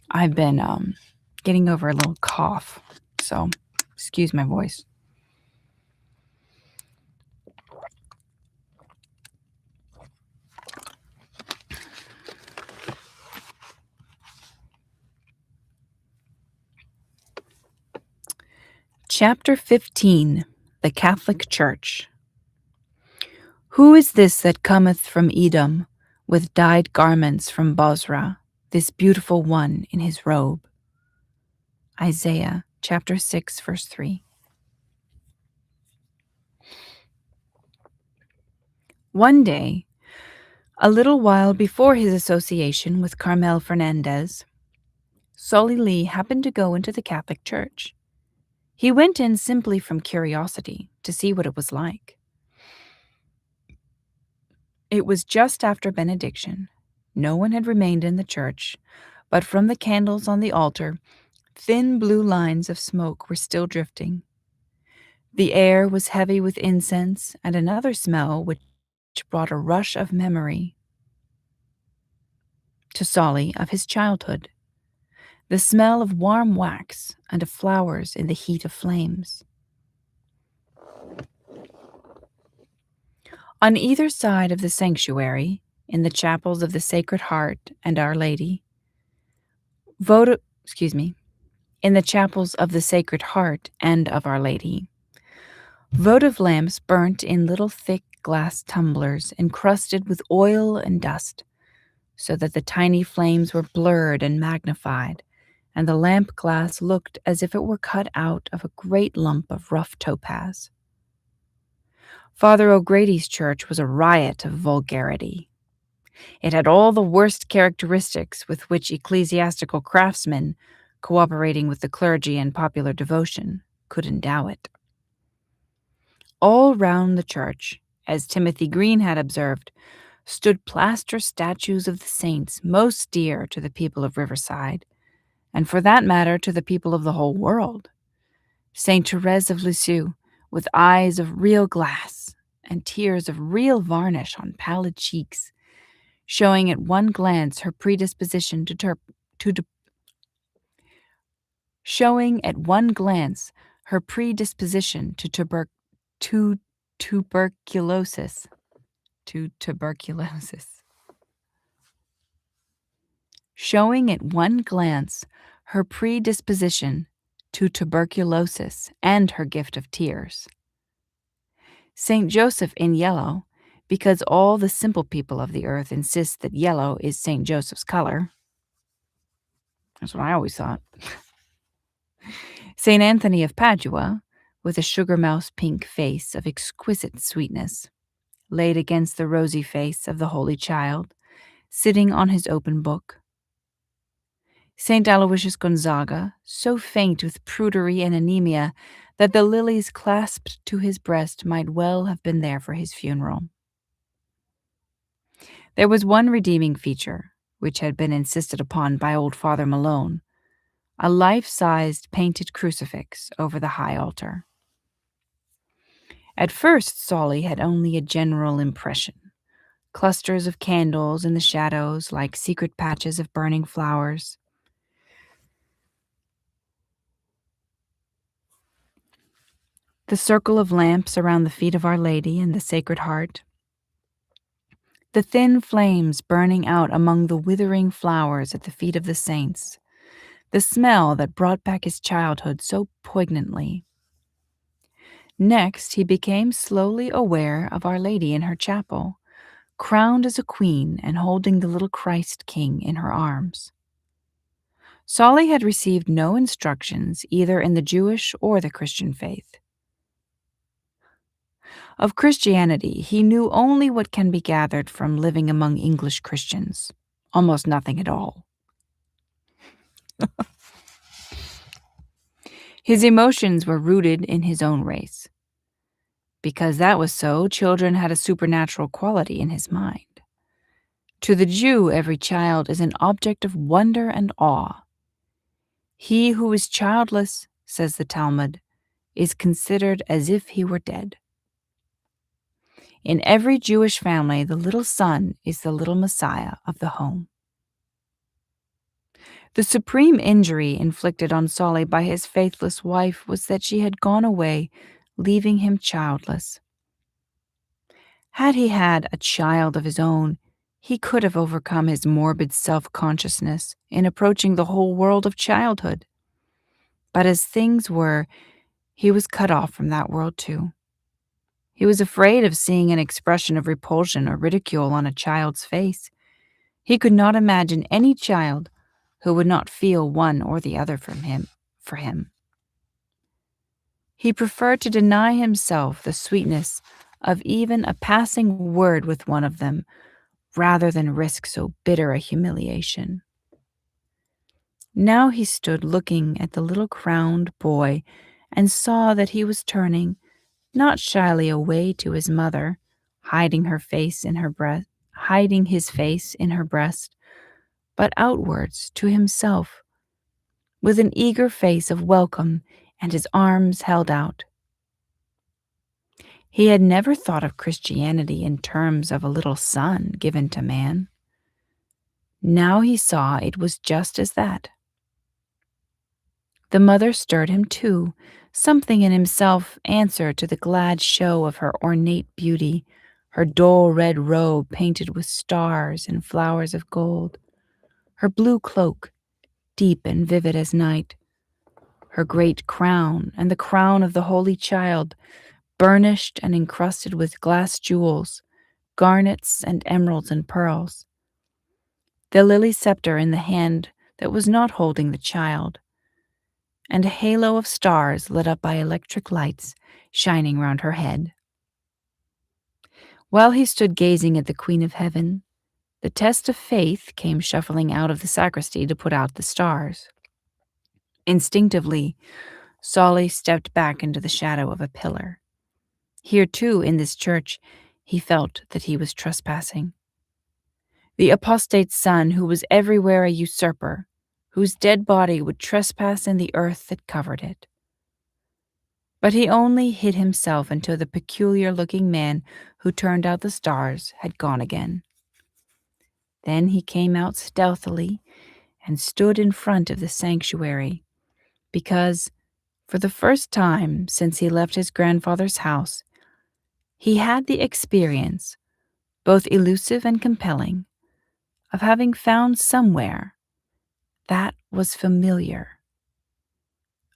I've been getting over a little cough, so excuse my voice. Chapter 15, The Catholic Church. Who is this that cometh from Edom, with dyed garments from Bozrah, this beautiful one in his robe? Isaiah chapter 6, verse 3. One day, a little while before his association with Carmel Fernandez, Solly Lee happened to go into the Catholic Church. He went in simply from curiosity to see what it was like. It was just after benediction. No one had remained in the church, but from the candles on the altar, thin blue lines of smoke were still drifting. The air was heavy with incense and another smell which brought a rush of memory to Solly of his childhood. The smell of warm wax and of flowers in the heat of flames. On either side of the sanctuary, in the chapels of the Sacred Heart and Our Lady, in the chapels of the Sacred Heart and of Our Lady, votive lamps burnt in little thick glass tumblers encrusted with oil and dust, so that the tiny flames were blurred and magnified, and the lamp glass looked as if it were cut out of a great lump of rough topaz. Father O'Grady's church was a riot of vulgarity. It had all the worst characteristics with which ecclesiastical craftsmen, cooperating with the clergy and popular devotion, could endow it. All round the church, as Timothy Green had observed, stood plaster statues of the saints most dear to the people of Riverside, and for that matter to the people of the whole world. Saint Therese of Lisieux, with eyes of real glass and tears of real varnish on pallid cheeks, showing at one glance her predisposition to de- showing at one glance her predisposition to tuberculosis to tuberculosis. Showing at one glance her predisposition to tuberculosis and her gift of tears. Saint Joseph in yellow, because all the simple people of the earth insist that yellow is Saint Joseph's color. That's what I always thought. Saint Anthony of Padua, with a sugar mouse pink face of exquisite sweetness, laid against the rosy face of the Holy Child, sitting on his open book. Saint Aloysius Gonzaga, so faint with prudery and anemia that the lilies clasped to his breast might well have been there for his funeral. There was one redeeming feature, which had been insisted upon by old Father Malone, a life-sized painted crucifix over the high altar. At first, Solly had only a general impression. Clusters of candles in the shadows like secret patches of burning flowers. The circle of lamps around the feet of Our Lady and the Sacred Heart. The thin flames burning out among the withering flowers at the feet of the saints. The smell that brought back his childhood so poignantly. Next, he became slowly aware of Our Lady in her chapel, crowned as a queen and holding the little Christ King in her arms. Solly had received no instructions either in the Jewish or the Christian faith. Of Christianity, he knew only what can be gathered from living among English Christians, almost nothing at all. His emotions were rooted in his own race. Because that was so, children had a supernatural quality in his mind. To the Jew, every child is an object of wonder and awe. He who is childless, says the Talmud, is considered as if he were dead. In every Jewish family, the little son is the little Messiah of the home. The supreme injury inflicted on Solly by his faithless wife was that she had gone away, leaving him childless. Had he had a child of his own, he could have overcome his morbid self-consciousness in approaching the whole world of childhood. But as things were, he was cut off from that world too. He was afraid of seeing an expression of repulsion or ridicule on a child's face. He could not imagine any child who would not feel one or the other for him. He preferred to deny himself the sweetness of even a passing word with one of them, rather than risk so bitter a humiliation. Now he stood looking at the little crowned boy and saw that he was turning, not shyly away to his mother, hiding his face in her breast, but outwards to himself, with an eager face of welcome and his arms held out. He had never thought of Christianity in terms of a little son given to man. Now he saw it was just as that. The mother stirred him too. Something in himself answered to the glad show of her ornate beauty, her dull red robe painted with stars and flowers of gold, her blue cloak, deep and vivid as night, her great crown and the crown of the Holy Child, burnished and encrusted with glass jewels, garnets and emeralds and pearls. The lily scepter in the hand that was not holding the child, and a halo of stars lit up by electric lights shining round her head. While he stood gazing at the Queen of Heaven, the test of faith came shuffling out of the sacristy to put out the stars. Instinctively, Solly stepped back into the shadow of a pillar. Here, too, in this church, he felt that he was trespassing. The apostate son who was everywhere a usurper, whose dead body would trespass in the earth that covered it. But he only hid himself until the peculiar-looking man who turned out the stars had gone again. Then he came out stealthily and stood in front of the sanctuary, because, for the first time since he left his grandfather's house, he had the experience, both elusive and compelling, of having found somewhere that was familiar,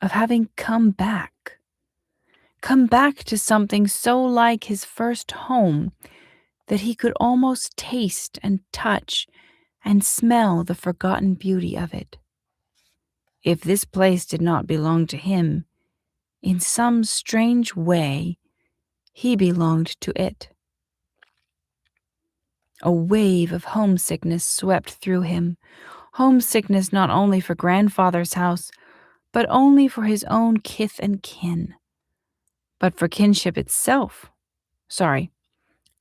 of having come back to something so like his first home that he could almost taste and touch and smell the forgotten beauty of it. If this place did not belong to him, in some strange way, he belonged to it. A wave of homesickness swept through him, homesickness not only for grandfather's house, but only for his own kith and kin, but for kinship itself.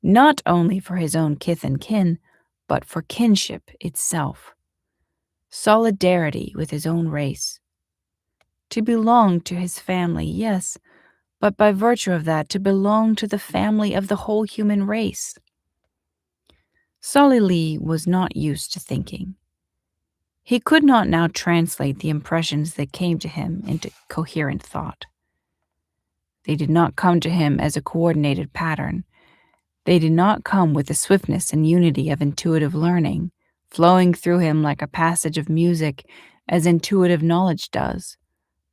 Not only for his own kith and kin, but for kinship itself. Solidarity with his own race. To belong to his family, yes, but by virtue of that, to belong to the family of the whole human race. Solly Lee was not used to thinking. He could not now translate the impressions that came to him into coherent thought. They did not come to him as a coordinated pattern. They did not come with the swiftness and unity of intuitive learning, flowing through him like a passage of music as intuitive knowledge does,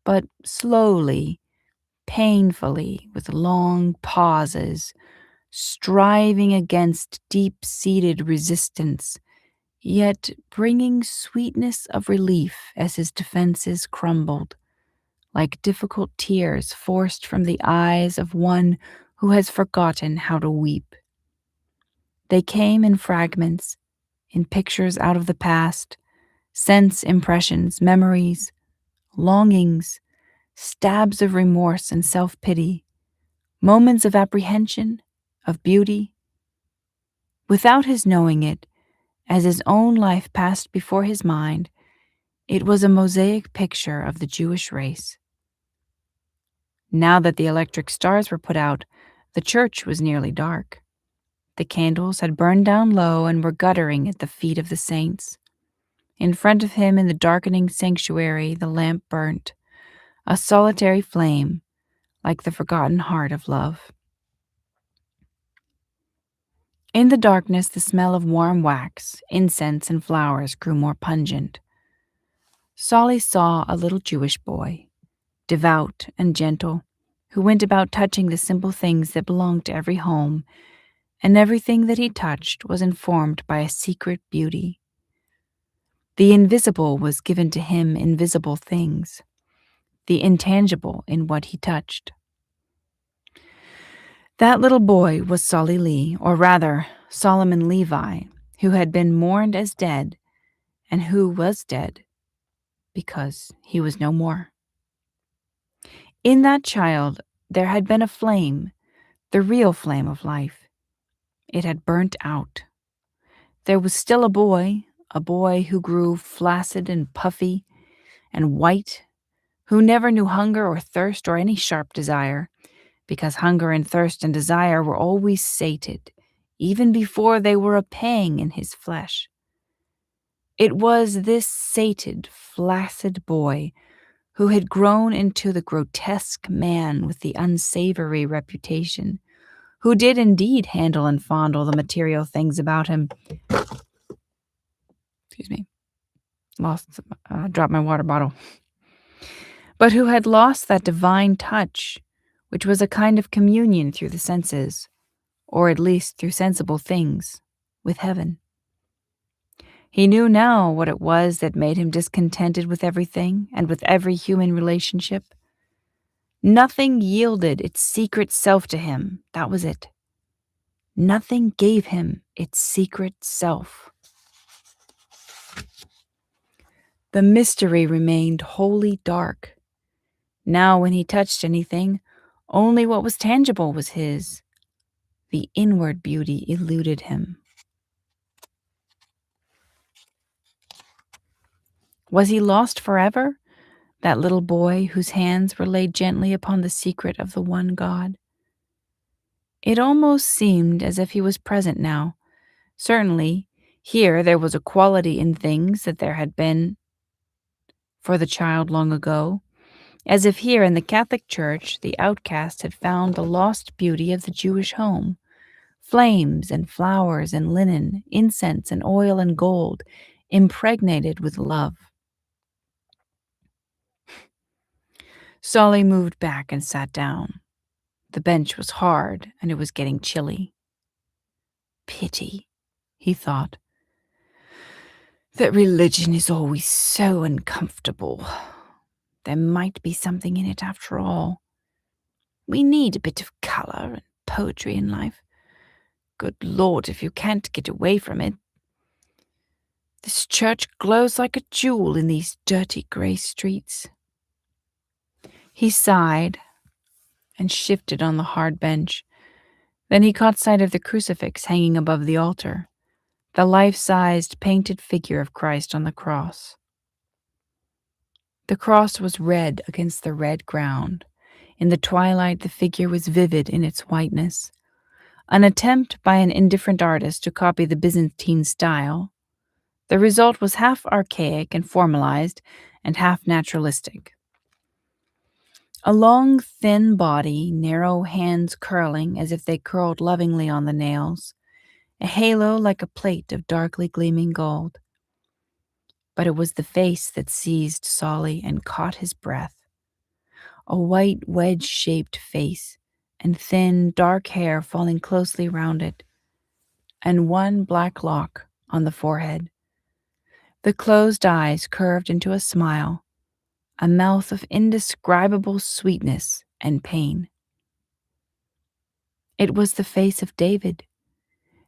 but slowly, painfully, with long pauses, striving against deep-seated resistance, yet bringing sweetness of relief as his defenses crumbled, like difficult tears forced from the eyes of one who has forgotten how to weep. They came in fragments, in pictures out of the past, sense impressions, memories, longings, stabs of remorse and self-pity, moments of apprehension, of beauty. Without his knowing it, as his own life passed before his mind, it was a mosaic picture of the Jewish race. Now that the electric stars were put out, the church was nearly dark. The candles had burned down low and were guttering at the feet of the saints. In front of him in the darkening sanctuary the lamp burnt, a solitary flame, like the forgotten heart of love. In the darkness the smell of warm wax, incense, and flowers grew more pungent. Solly saw a little Jewish boy, devout and gentle, who went about touching the simple things that belonged to every home, and everything that he touched was informed by a secret beauty. The invisible was given to him in visible things, the intangible in what he touched. That little boy was Solly Lee, or rather, Solomon Levi, who had been mourned as dead, and who was dead because he was no more. In that child there had been a flame, the real flame of life. It had burnt out. There was still a boy who grew flaccid and puffy and white, who never knew hunger or thirst or any sharp desire, because hunger and thirst and desire were always sated, even before they were a pang in his flesh. It was this sated, flaccid boy who had grown into the grotesque man with the unsavory reputation, who did indeed handle and fondle the material things about him. Dropped my water bottle. But who had lost that divine touch, which was a kind of communion through the senses, or at least through sensible things, with heaven. He knew now what it was that made him discontented with everything and with every human relationship. Nothing yielded its secret self to him, that was it. Nothing gave him its secret self. The mystery remained wholly dark. Now, when he touched anything, only what was tangible was his. The inward beauty eluded him. Was he lost forever, that little boy whose hands were laid gently upon the secret of the one God? It almost seemed as if he was present now. Certainly, here there was a quality in things that there had been for the child long ago, as if here in the Catholic Church the outcast had found the lost beauty of the Jewish home. Flames and flowers and linen, incense and oil and gold, impregnated with love. Solly moved back and sat down. The bench was hard, and it was getting chilly. Pity, he thought, that religion is always so uncomfortable. There might be something in it after all. We need a bit of color and poetry in life. Good Lord, if you can't get away from it. This church glows like a jewel in these dirty grey streets. He sighed and shifted on the hard bench. Then he caught sight of the crucifix hanging above the altar, the life-sized painted figure of Christ on the cross. The cross was red against the red ground. In the twilight, the figure was vivid in its whiteness. An attempt by an indifferent artist to copy the Byzantine style. The result was half archaic and formalized and half naturalistic. A long, thin body, narrow hands curling as if they curled lovingly on the nails, a halo like a plate of darkly gleaming gold. But it was the face that seized Solly and caught his breath. A white, wedge-shaped face, and thin, dark hair falling closely round it, and one black lock on the forehead. The closed eyes curved into a smile, a mouth of indescribable sweetness and pain. It was the face of David,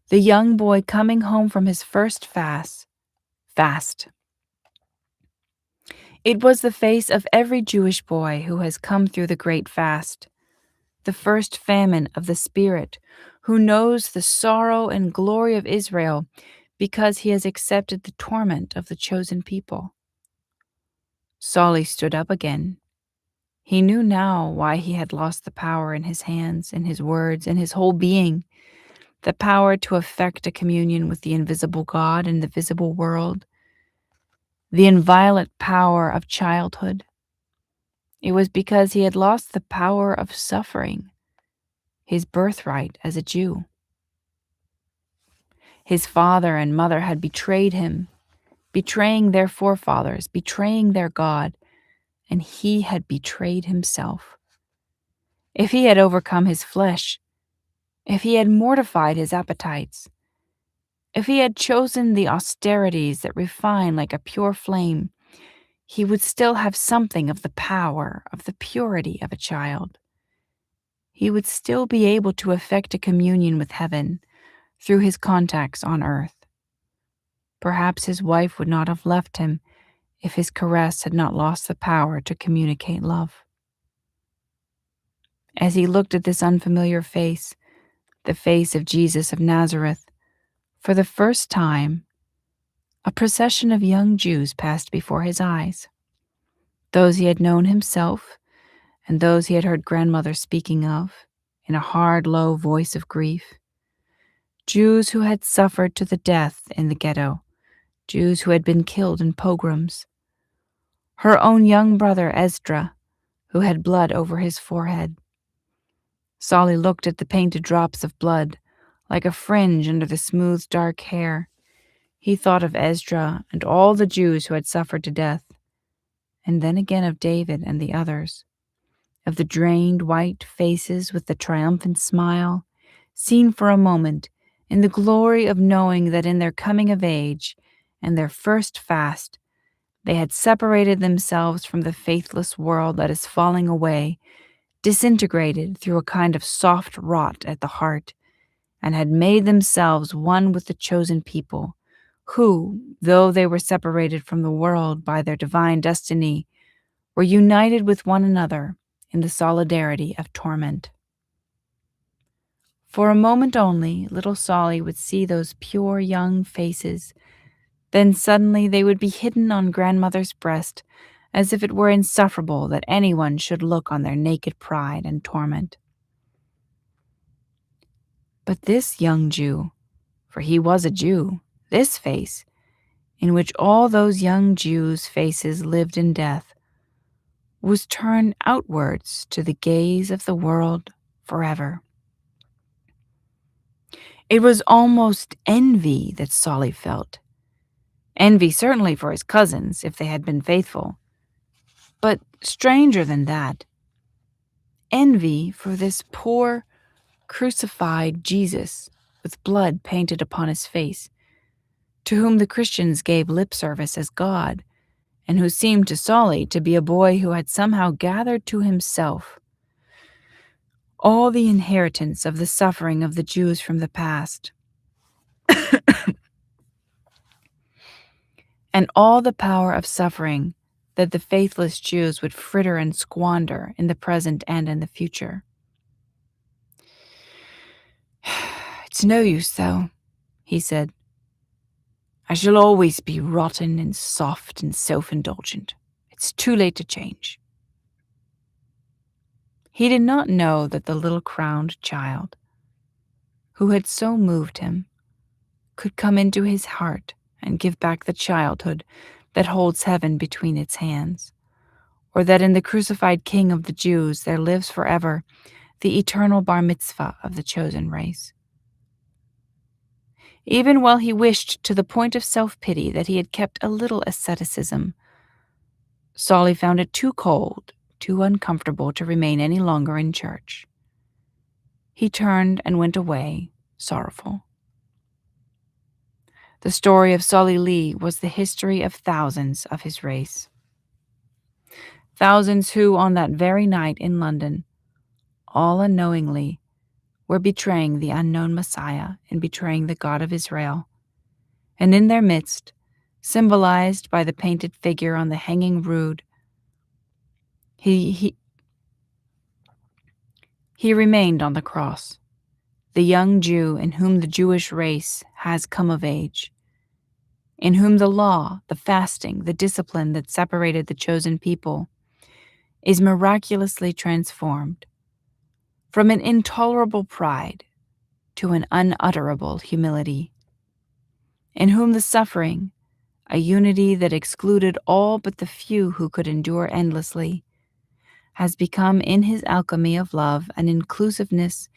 the young boy coming home from his first fast. It was the face of every Jewish boy who has come through the great fast, the first famine of the Spirit, who knows the sorrow and glory of Israel because he has accepted the torment of the chosen people. Solly stood up again. He knew now why he had lost the power in his hands, in his words, in his whole being, the power to effect a communion with the invisible God in the visible world, the inviolate power of childhood. It was because he had lost the power of suffering, his birthright as a Jew. His father and mother had betrayed him, betraying their forefathers, betraying their God, and he had betrayed himself. If he had overcome his flesh, if he had mortified his appetites, if he had chosen the austerities that refine like a pure flame, he would still have something of the power, of the purity of a child. He would still be able to effect a communion with heaven through his contacts on earth. Perhaps his wife would not have left him if his caress had not lost the power to communicate love. As he looked at this unfamiliar face, the face of Jesus of Nazareth, for the first time, a procession of young Jews passed before his eyes. Those he had known himself, and those he had heard grandmother speaking of, in a hard, low voice of grief. Jews who had suffered to the death in the ghetto, Jews who had been killed in pogroms. Her own young brother Esdra, who had blood over his forehead. Solly looked at the painted drops of blood, like a fringe under the smooth, dark hair. He thought of Esdra and all the Jews who had suffered to death, and then again of David and the others, of the drained white faces with the triumphant smile, seen for a moment in the glory of knowing that in their coming of age and their first fast, they had separated themselves from the faithless world that is falling away, disintegrated through a kind of soft rot at the heart, and had made themselves one with the chosen people, who, though they were separated from the world by their divine destiny, were united with one another in the solidarity of torment. For a moment only, little Solly would see those pure young faces. Then suddenly they would be hidden on grandmother's breast, as if it were insufferable that anyone should look on their naked pride and torment. But this young Jew, for he was a Jew, this face, in which all those young Jews' faces lived in death, was turned outwards to the gaze of the world forever. It was almost envy that Solly felt. Envy certainly for his cousins, if they had been faithful. But stranger than that, envy for this poor, crucified Jesus with blood painted upon his face, to whom the Christians gave lip service as God, and who seemed to Solly to be a boy who had somehow gathered to himself all the inheritance of the suffering of the Jews from the past, and all the power of suffering that the faithless Jews would fritter and squander in the present and in the future. "It's no use, though," he said. "I shall always be rotten and soft and self-indulgent. It's too late to change." He did not know that the little crowned child, who had so moved him, could come into his heart and give back the childhood that holds heaven between its hands, or that in the crucified King of the Jews there lives forever the eternal bar mitzvah of the chosen race. Even while he wished to the point of self-pity that he had kept a little asceticism, Solly found it too cold, too uncomfortable to remain any longer in church. He turned and went away, sorrowful. The story of Solly Lee was the history of thousands of his race. Thousands who, on that very night in London, all unknowingly, were betraying the unknown Messiah and betraying the God of Israel. And in their midst, symbolized by the painted figure on the hanging rood, he remained on the cross, the young Jew in whom the Jewish race has come of age, in whom the law, the fasting, the discipline that separated the chosen people is miraculously transformed from an intolerable pride to an unutterable humility, in whom the suffering, a unity that excluded all but the few who could endure endlessly, has become in his alchemy of love an inclusiveness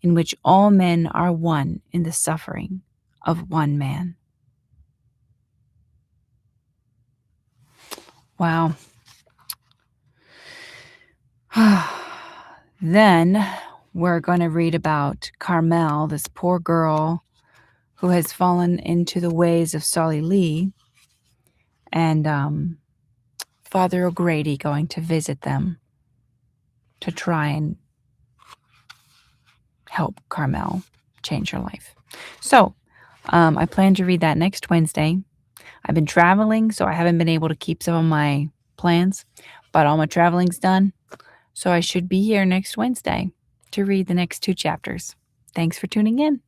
in which all men are one in the suffering of one man. Wow. Then we're going to read about Carmel, this poor girl who has fallen into the ways of Solly Lee, and Father O'Grady going to visit them to try and help Carmel change her life. So I plan to read that next Wednesday. I've been traveling, so I haven't been able to keep some of my plans, but all my traveling's done. So I should be here next Wednesday to read the next 2 chapters. Thanks for tuning in.